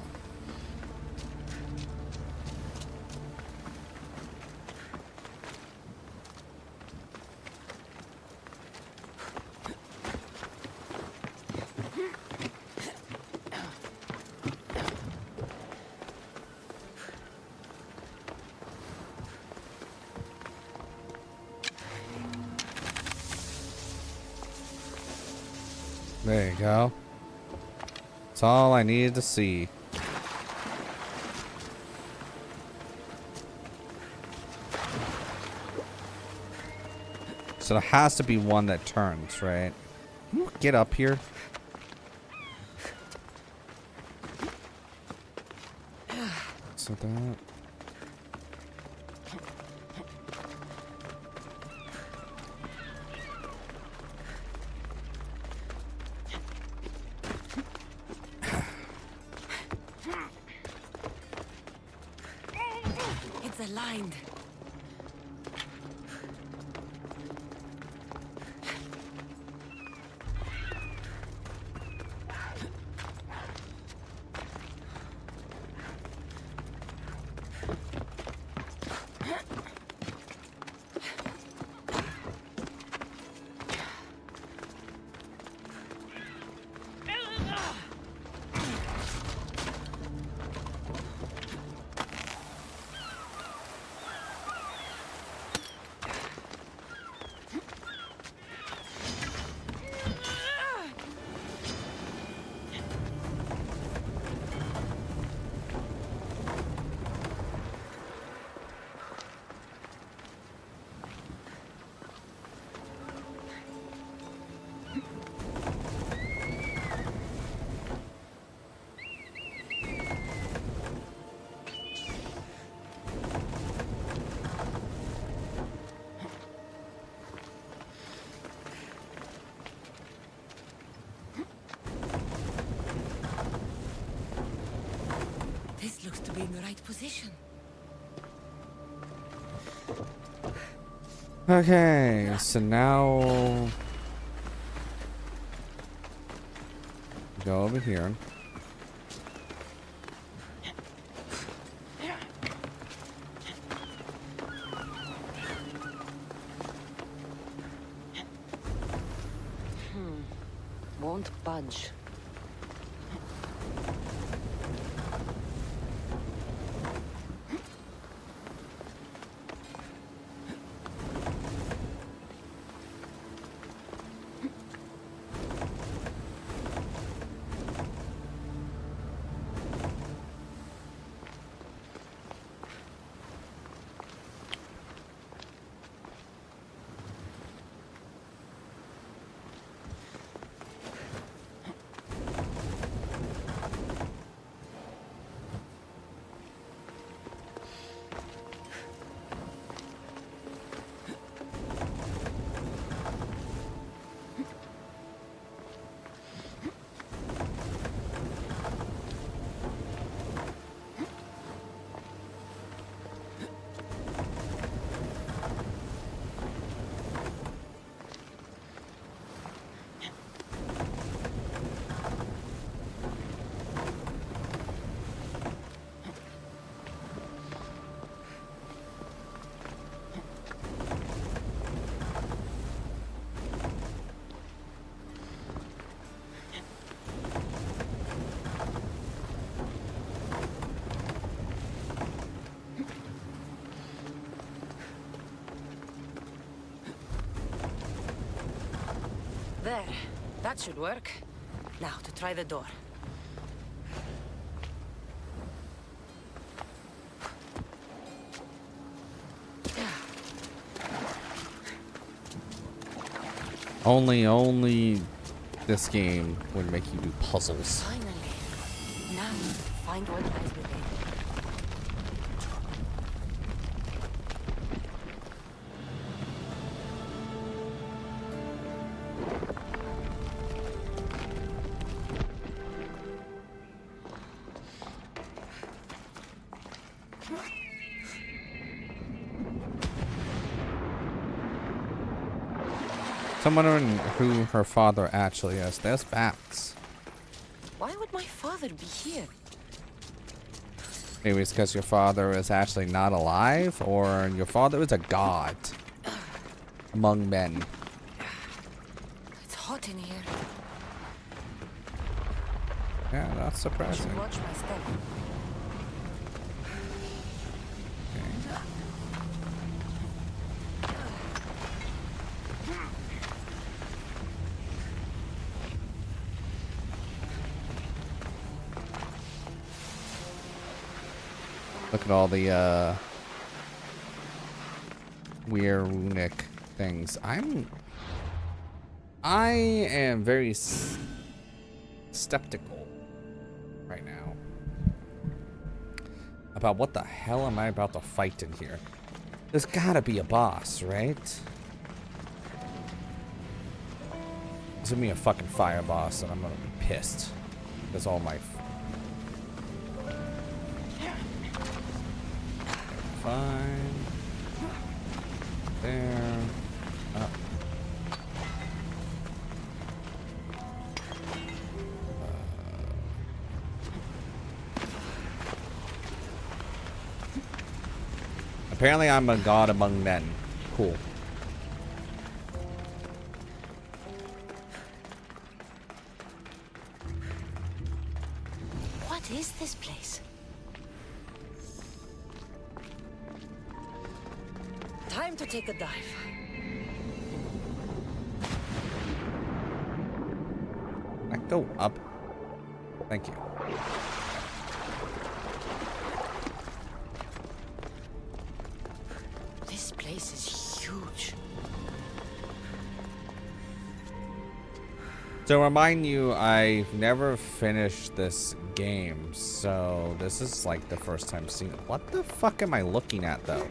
there you go. That's all I needed to see. So there has to be one that turns, right? Can you get up here? So that... It's aligned. This looks to be in the right position. Okay, so now... go over here. won't budge. There. That should work. Now, to try the door. Only this game would make you do puzzles. Finally. Now, find what lies within. So I'm wondering who her father actually is. There's bats. Why would my father be here? Maybe it's because your father is actually not alive, or your father is a god among men. It's hot in here. Yeah, that's I surprising. should watch my step. Look at all the weird runic things. I am very skeptical right now about what the hell am I about to fight in here. There's gotta be a boss, right? It's gonna be a fucking fire boss, and I'm gonna be pissed because all my fine. There. Up. Apparently I'm a god among men. Cool. What is this place? Time to take a dive. I go up. Thank you. This place is huge. To remind you, I've never finished this game, so this is like the first time seeing it. What the fuck am I looking at, though?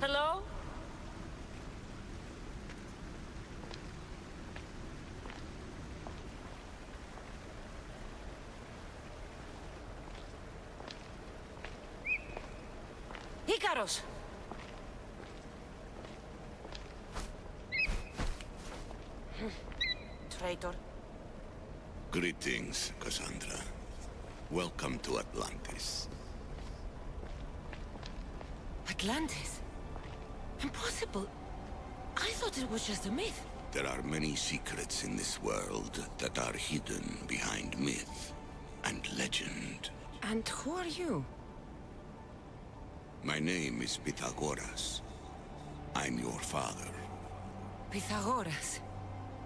Hello? Ikaros! Traitor. Greetings, Cassandra. Welcome to Atlantis. Atlantis? Impossible. I thought it was just a myth. There are many secrets in this world that are hidden behind myth and legend. And who are you? My name is Pythagoras. I'm your father. Pythagoras?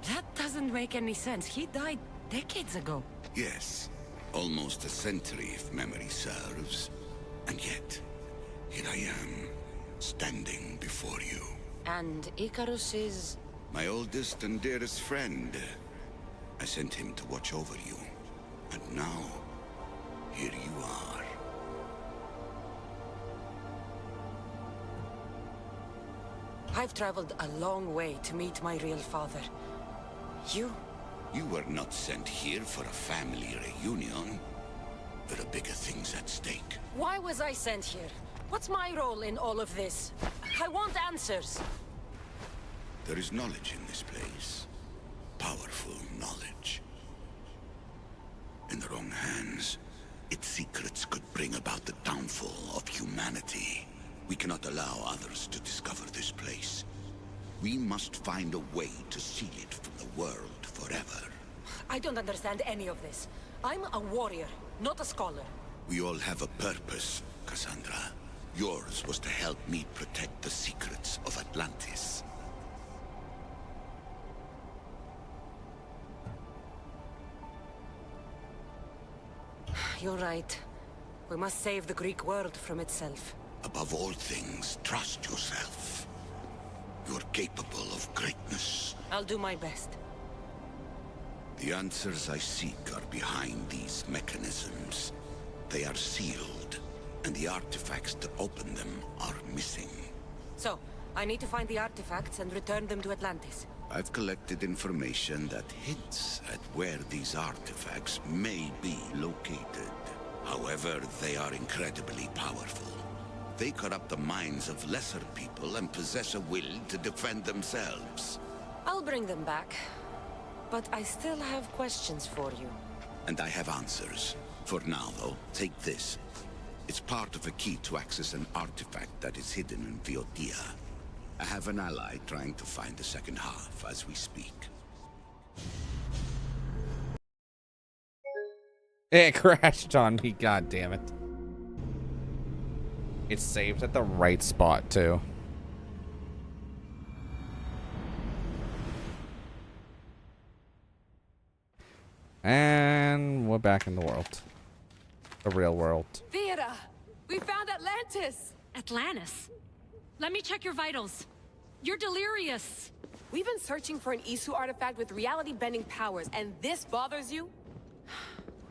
That doesn't make any sense. He died decades ago. Yes, almost a century if memory serves. And yet, here I am, standing before you. And Icarus is... My oldest and dearest friend. I sent him to watch over you. And now, here you are. I've traveled a long way to meet my real father. You? You were not sent here for a family reunion. There are bigger things at stake. Why was I sent here? What's my role in all of this? I want answers. There is knowledge in this place. Powerful knowledge. In the wrong hands, its secrets could bring about the downfall of humanity. We cannot allow others to discover this place. We must find a way to seal it from the world forever. I don't understand any of this. I'm a warrior, not a scholar. We all have a purpose, Cassandra. Yours was to help me protect the secrets of Atlantis. You're right. We must save the Greek world from itself. Above all things, trust yourself. You're capable of greatness. I'll do my best. The answers I seek are behind these mechanisms. They are sealed, and the artifacts to open them are missing. So, I need to find the artifacts and return them to Atlantis. I've collected information that hints at where these artifacts may be located. However, they are incredibly powerful. They corrupt the minds of lesser people and possess a will to defend themselves. I'll bring them back. But I still have questions for you. And I have answers. For now, though, take this. It's part of a key to access an artifact that is hidden in Viotia. I have an ally trying to find the second half as we speak. It crashed on me, god damn it. It's saved at the right spot, too. And we're back in the world. The real world. Vera! We found Atlantis! Atlantis? Let me check your vitals. You're delirious. We've been searching for an Isu artifact with reality-bending powers, and this bothers you?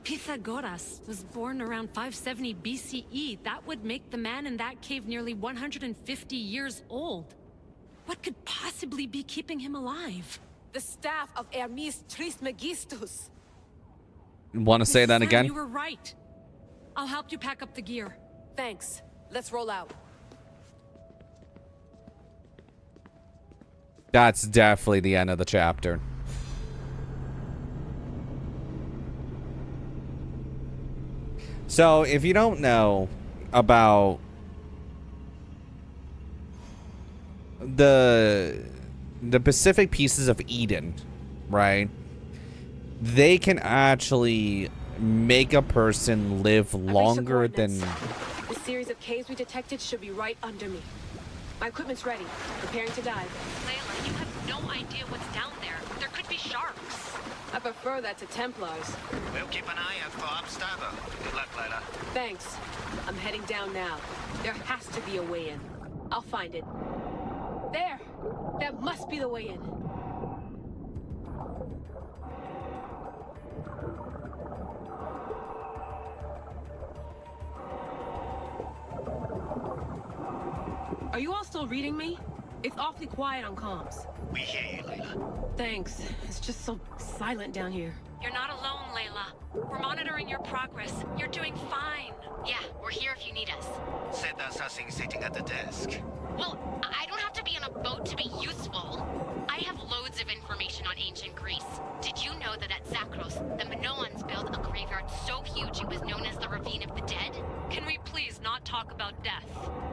Pythagoras was born around 570 BCE. That would make the man in that cave nearly 150 years old. What could possibly be keeping him alive? The staff of Hermes Trismegistus. Want to say that again? You were right. I'll help you pack up the gear. Thanks. Let's roll out. That's definitely the end of the chapter. So, if you don't know about the Pacific pieces of Eden, right? They can actually make a person live longer than... The series of caves we detected should be right under me. My equipment's ready. Preparing to dive. Layla, you have no idea what's down there. There could be sharks. I prefer that to Templars. We'll keep an eye out for Obstabber. Good luck, Layla. Thanks. I'm heading down now. There has to be a way in. I'll find it. There! That must be the way in. Are you all still reading me? It's awfully quiet on comms. We hear you, Layla. Thanks. It's just so silent down here. You're not alone, Layla. We're monitoring your progress. You're doing fine. Yeah, we're here if you need us. Said that's us sitting at the desk. Well, I don't have to be on a boat to be useful. I have loads of information on ancient not talk about death.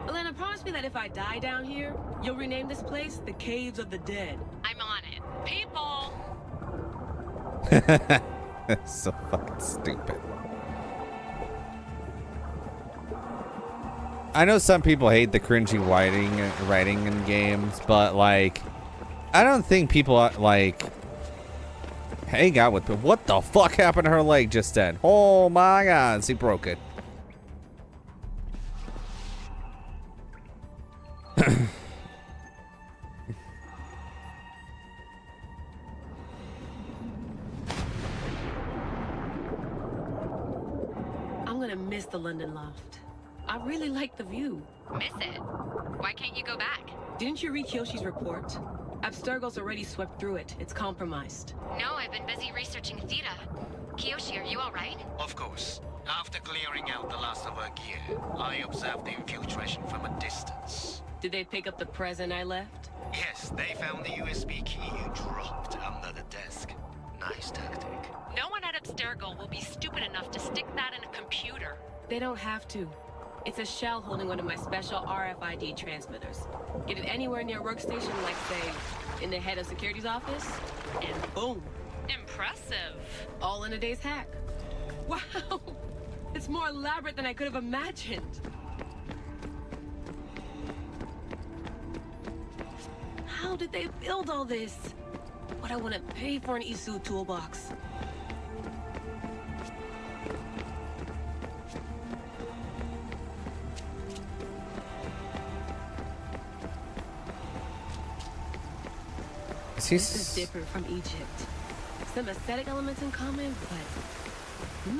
Elena, promise me that if I die down here, you'll rename this place the Caves of the Dead. I'm on it. People! That's so fucking stupid. I know some people hate the cringy writing in games, but like, I don't think people like hang out with people. What the fuck happened to her leg just then? Oh my god, she broke it. I'm gonna miss the London loft. I really like the view. Miss it? Why can't you go back? Didn't you read Kyoshi's report? Abstergo's already swept through it. It's compromised. No, I've been busy researching Theta. Kiyoshi, are you alright? Of course. After clearing out the last of our gear, I observed the infiltration from a distance. Did they pick up the present I left? Yes, they found the USB key you dropped under the desk. Nice tactic. No one at Abstergo will be stupid enough to stick that in a computer. They don't have to. It's a shell holding one of my special RFID transmitters. Get it anywhere near a workstation, like, say, in the head of security's office, and boom. Impressive. All in a day's hack. Wow! It's more elaborate than I could have imagined. How did they build all this? What I want to pay for an Isu toolbox. This is different from Egypt. Some aesthetic elements in common, but...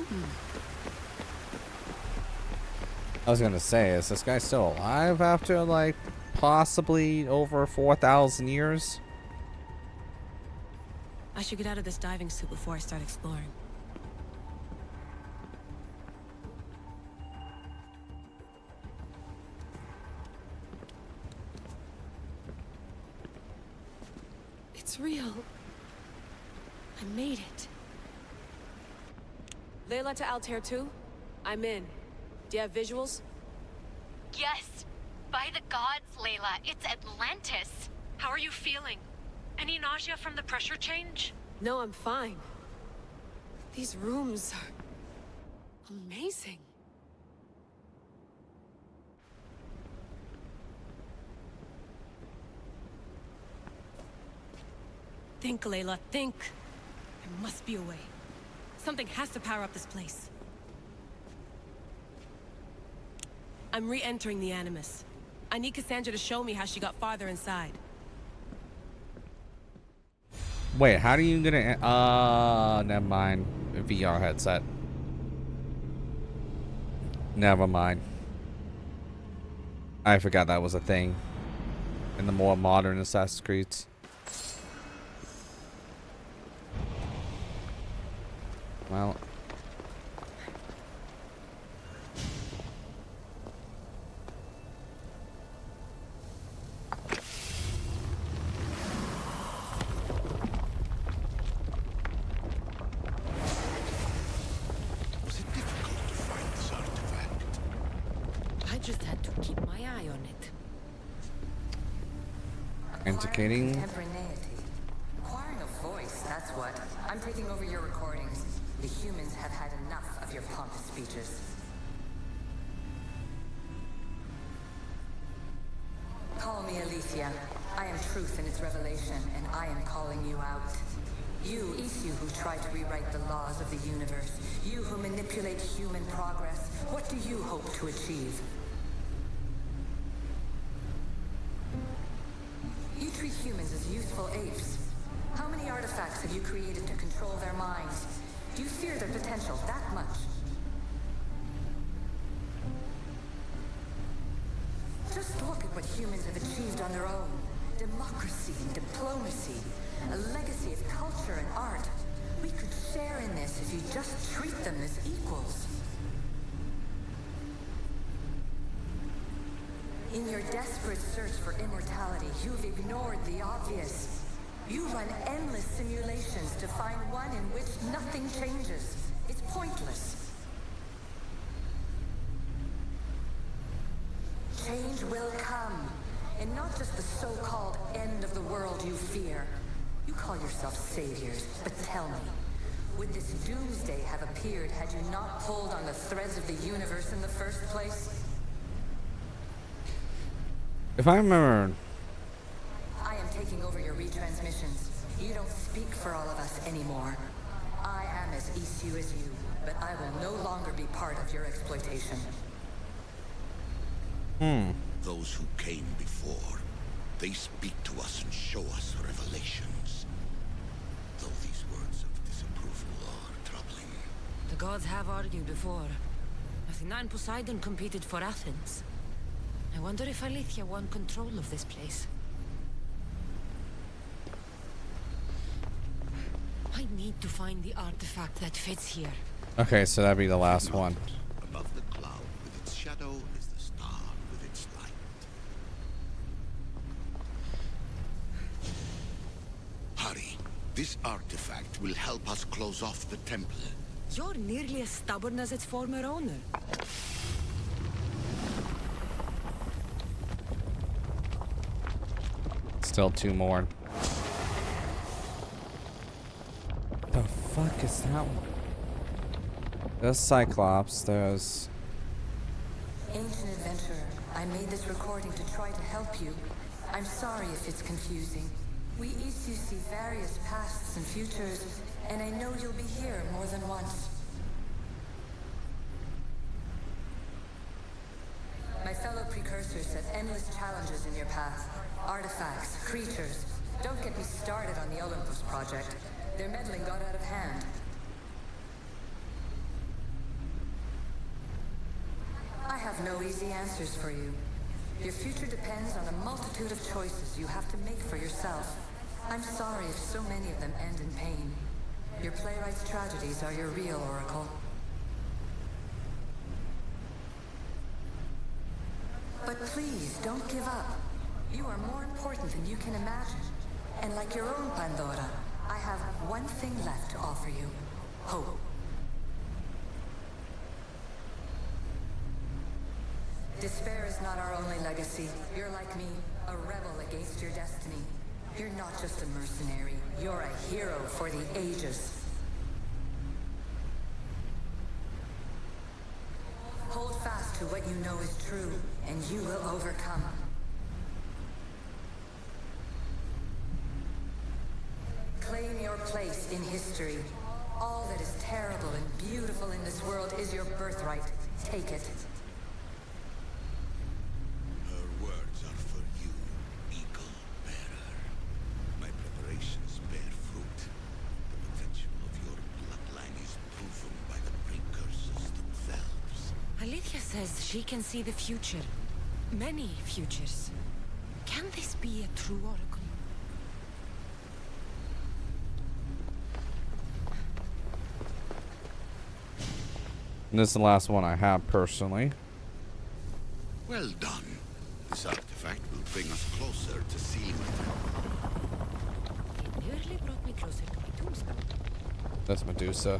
I was gonna say, is this guy still alive after like possibly over 4,000 years? I should get out of this diving suit before I start exploring. It's real. I made it. Layla to Altair 2? I'm in. Do you have visuals? Yes. By the gods, Layla, it's Atlantis. How are you feeling? Any nausea from the pressure change? No, I'm fine. These rooms are amazing. Think, Layla, think. There must be a way. Something has to power up this place. I'm re-entering the Animus. I need Cassandra to show me how she got farther inside. Wait, how are you gonna? Never mind. VR headset. Never mind. I forgot that was a thing in the more modern Assassin's Creeds. Well. Was it difficult to find this artifact? I just had to keep my eye on it. Indicating. Contemporaneity. Acquiring a voice, that's what. I'm taking over your recordings. The humans have had enough of your pompous speeches. Call me Alicia. I am truth in its revelation, and I am calling you out. You, Isu, who try to rewrite the laws of the universe. You who manipulate human progress. What do you hope to achieve? You treat humans as useful apes. How many artifacts have you created to control their minds? Do you fear their potential that much? Just look at what humans have achieved on their own. Democracy and diplomacy. A legacy of culture and art. We could share in this if you just treat them as equals. In your desperate search for immortality, you've ignored the obvious. You run endless simulations to find one in which nothing changes. It's pointless. change will come. And not just the so-called end of the world you fear. You call yourself saviors, but tell me, would this doomsday have appeared had you not pulled on the threads of the universe in the first place? If I remember... I am taking over your retransmissions. You don't speak for all of us anymore. I am as issue as you, but I will no longer be part of your exploitation. Those who came before, they speak to us and show us revelations. Though these words of disapproval are troubling. The gods have argued before. Athena and Poseidon competed for Athens. I wonder if Alethea won control of this place. I need to find the artifact that fits here. Okay, so that'd be the last one. Above the cloud with its shadow is the star with its light. Hurry. This artifact will help us close off the temple. You're nearly as stubborn as its former owner. Still two more. The fuck is that one? There's Cyclops, there's... Ancient adventurer, I made this recording to try to help you. I'm sorry if it's confusing. We Isu see various pasts and futures, and I know you'll be here more than once. My fellow precursors set endless challenges in your path. Artifacts, creatures. Don't get me started on the Olympus project. Their meddling got out of hand. I have no easy answers for you. Your future depends on a multitude of choices you have to make for yourself. I'm sorry if so many of them end in pain. Your playwright's tragedies are your real oracle. But please, don't give up. You are more important than you can imagine. And like your own Pandora, I have one thing left to offer you. Hope. Despair is not our only legacy. You're like me, a rebel against your destiny. You're not just a mercenary, you're a hero for the ages. Hold fast to what you know is true, and you will overcome. Claim your place in history. All that is terrible and beautiful in this world is your birthright. Take it. Her words are for you, eagle bearer. My preparations bear fruit. The potential of your bloodline is proven by the precursors themselves. Alethea says she can see the future. Many futures. Can this be a true oracle? And this is the last one I have personally. Well done. This artifact will bring us closer to seeing It nearly brought me closer to my tombstone. That's Medusa.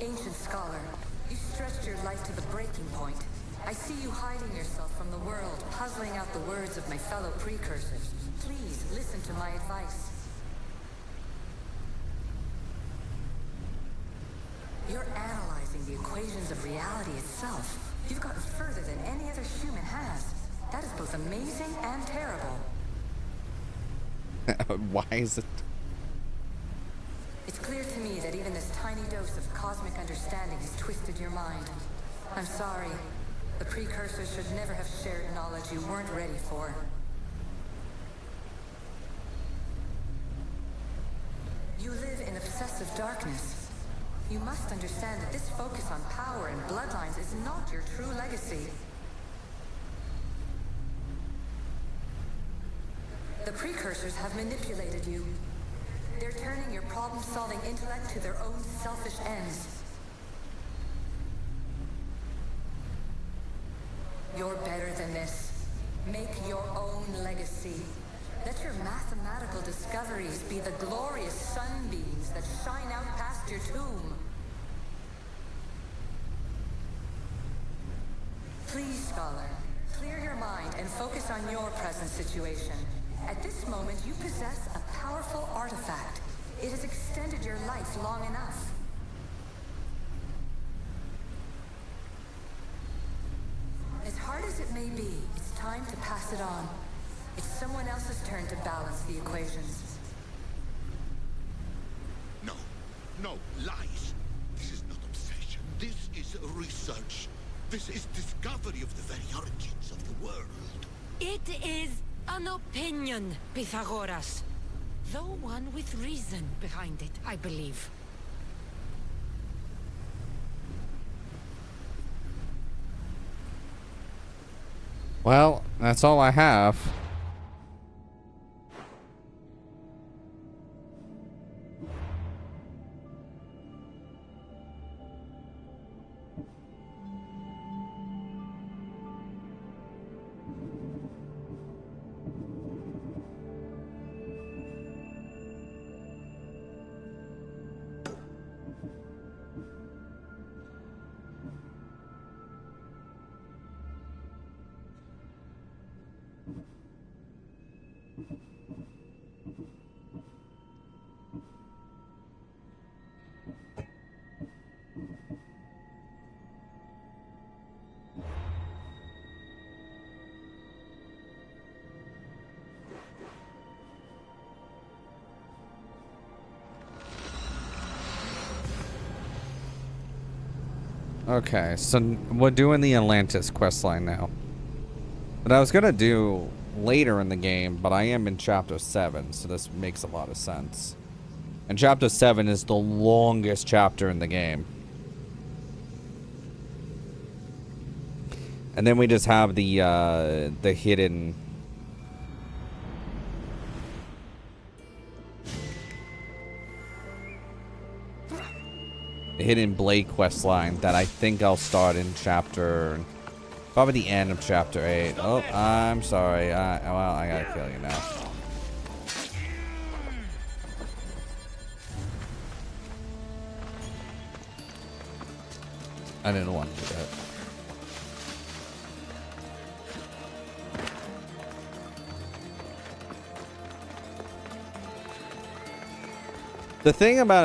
Ancient scholar, you stretched your life to the breaking point. I see you hiding yourself from the world, puzzling out the words of my fellow precursors. Please listen to my advice. You're analyzing the equations of reality itself. You've gotten further than any other human has. That is both amazing and terrible. Why is it? It's clear to me that even this tiny dose of cosmic understanding has twisted your mind. I'm sorry. The precursors should never have shared knowledge you weren't ready for. You live in obsessive darkness. You must understand that this focus on power and bloodlines is not your true legacy. The precursors have manipulated you. They're turning your problem-solving intellect to their own selfish ends. You're better than this. Make your own legacy. Let your mathematical discoveries be the glorious sunbeams that shine out past your tomb. scholar. Clear your mind and focus on your present situation. At this moment, you possess a powerful artifact. It has extended your life long enough. As hard as it may be, it's time to pass it on. It's someone else's turn to balance the equations. No, no, lies. This is not obsession. This is research. This is discovery of the very origins of the world. It is an opinion, Pythagoras. Though one with reason behind it, I believe. Well, that's all I have. Okay, so we're doing the Atlantis questline now. But I was gonna do later in the game, but I am in chapter 7, so this makes a lot of sense. And chapter 7 is the longest chapter in the game. And then we just have the hidden... hidden Blade quest line that I think I'll start in chapter... probably the end of chapter 8. Oh, I'm sorry. Well, I gotta kill you now. I didn't want to do that. The thing about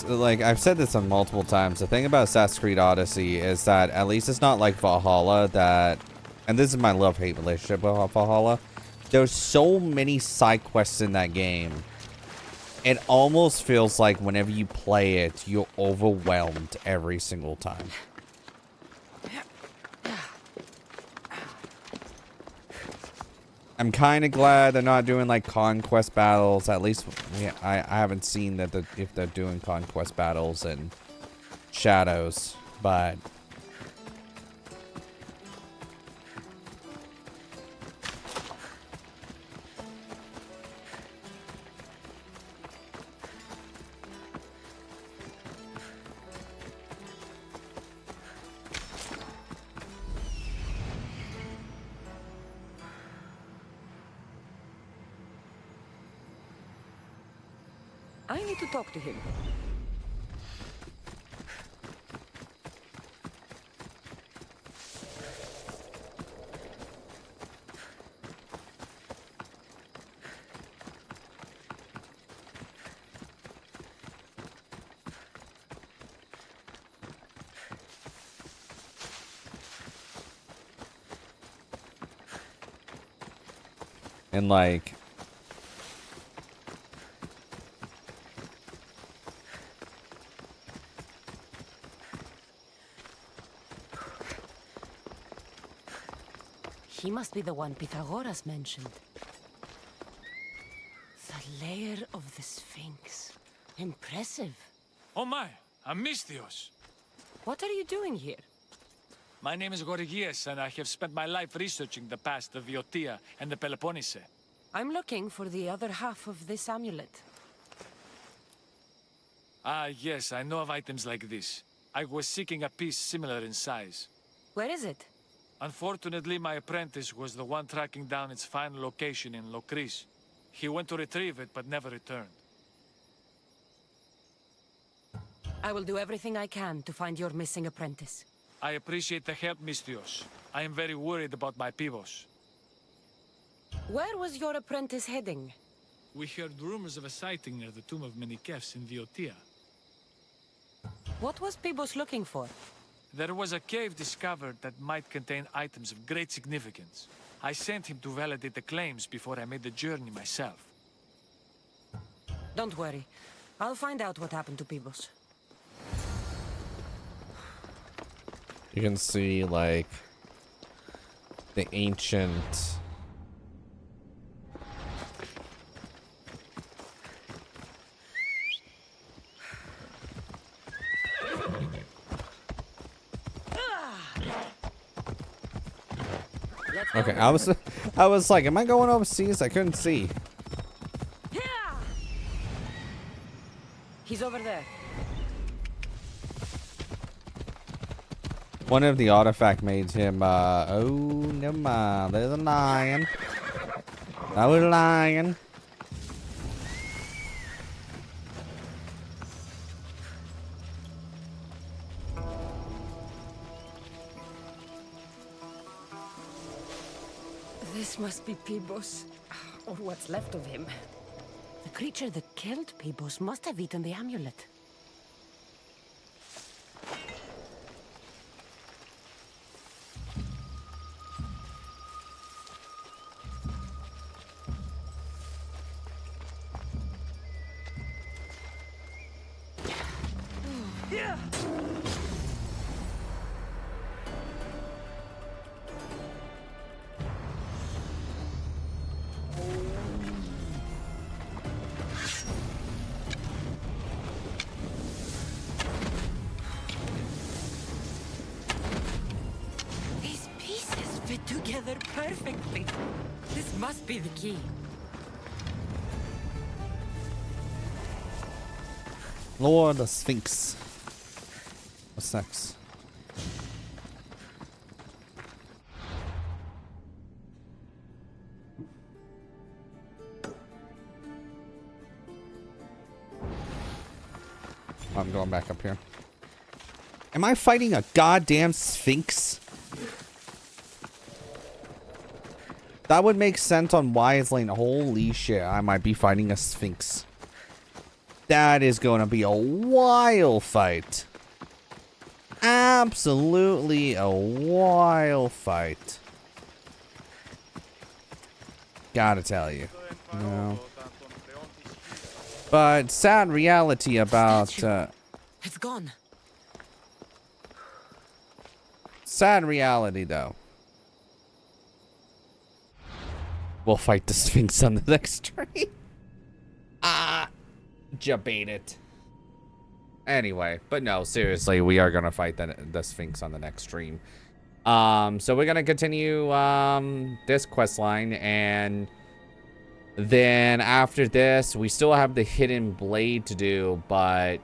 like I've said this on multiple times, the thing about Assassin's Creed Odyssey is that at least it's not like Valhalla that, and this is my love-hate relationship with Valhalla, there's so many side quests in that game. It almost feels like whenever you play it, you're overwhelmed every single time. I'm kind of glad they're not doing like conquest battles. At least I haven't seen that if they're doing conquest battles in Shadows, but I need to talk to him. and like he must be the one Pythagoras mentioned. The lair of the Sphinx. Impressive. Oh my, Amistios. What are you doing here? My name is Gorgias, and I have spent my life researching the past of Viotia and the Peloponnese. I'm looking for the other half of this amulet. Ah, yes, I know of items like this. I was seeking a piece similar in size. Where is it? Unfortunately, my apprentice was the one tracking down its final location in Locris. He went to retrieve it, but never returned. I will do everything I can to find your missing apprentice. I appreciate the help, Mistios. I am very worried about my pibos. Where was your apprentice heading? We heard rumors of a sighting near the tomb of Menikefs in Viotia. What was Pibos looking for? There was a cave discovered that might contain items of great significance. I sent him to validate the claims before I made the journey myself. Don't worry. I'll find out what happened to Pibos. You can see, like, the ancient... Okay, I was like, am I going overseas? I couldn't see. He's over there. One of the artifact made him, oh, never mind. There's a lion. That was a lion. This must be Pibos. Or what's left of him. The creature that killed Pibos must have eaten the amulet. Together perfectly. This must be the key. Lord the Sphinx. What's sex? I'm going back up here. Am I fighting a goddamn Sphinx? That would make sense on Wise Lane. Holy shit, I might be fighting a Sphinx. That is going to be a wild fight. Absolutely a wild fight. Gotta tell you. No. But sad reality about... It's gone. Sad reality, though. We'll fight the Sphinx on the next stream. Jabait it. Anyway, but no, seriously, we are gonna fight the Sphinx on the next stream. So we're gonna continue this quest line, and then after this, we still have the hidden blade to do, but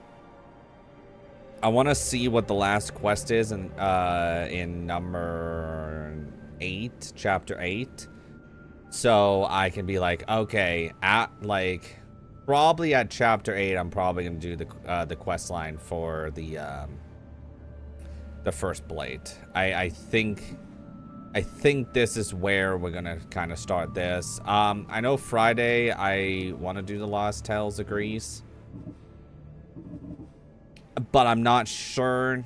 I want to see what the last quest is in number 8, chapter 8. So I can be like, okay, probably at chapter 8, I'm probably gonna do the quest line for the first blade. I think this is where we're gonna kind of start this. I know Friday I want to do the Lost Tales of Greece, but I'm not sure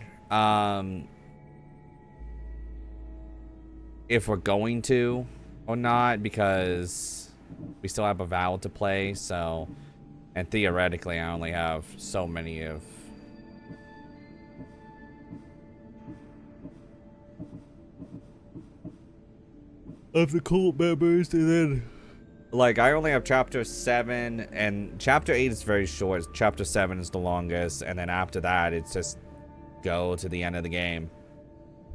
if we're going to or not, because we still have a vow to play, so, and theoretically I only have so many of the cult members, and then like I only have chapter 7, and chapter 8 is very short. Chapter 7 is the longest, and then after that it's just go to the end of the game.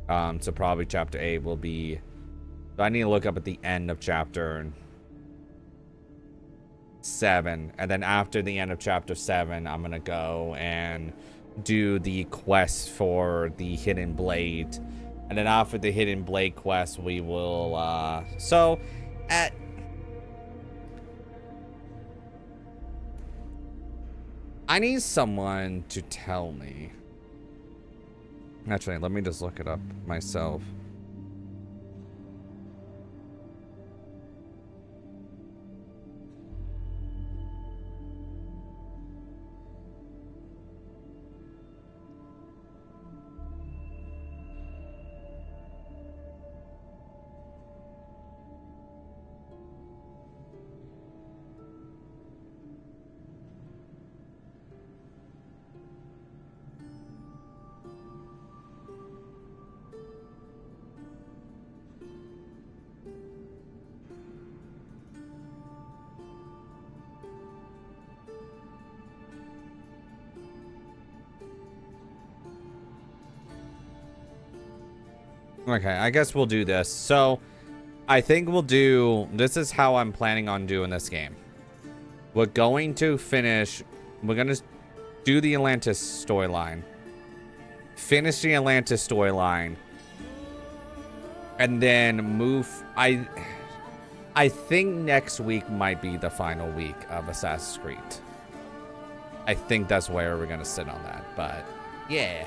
So probably chapter 8 will be, so I need to look up at the end of chapter 7, and then after the end of chapter 7, I'm gonna go and do the quest for the hidden blade, and then after the hidden blade quest, we will. I need someone to tell me Actually, let me just look it up myself. Okay, I guess we'll do this. So, I think we'll do... This is how I'm planning on doing this game. We're going to finish... We're going to do the Atlantis storyline. Finish the Atlantis storyline. And then move... I think next week might be the final week of Assassin's Creed. I think that's where we're going to sit on that. But, yeah.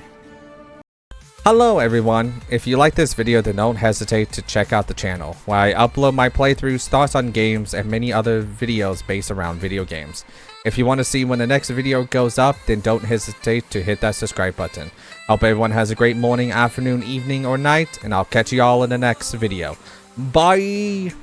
Hello everyone, if you like this video then don't hesitate to check out the channel, where I upload my playthroughs, thoughts on games, and many other videos based around video games. If you want to see when the next video goes up, then don't hesitate to hit that subscribe button. Hope everyone has a great morning, afternoon, evening, or night, and I'll catch you all in the next video. Bye!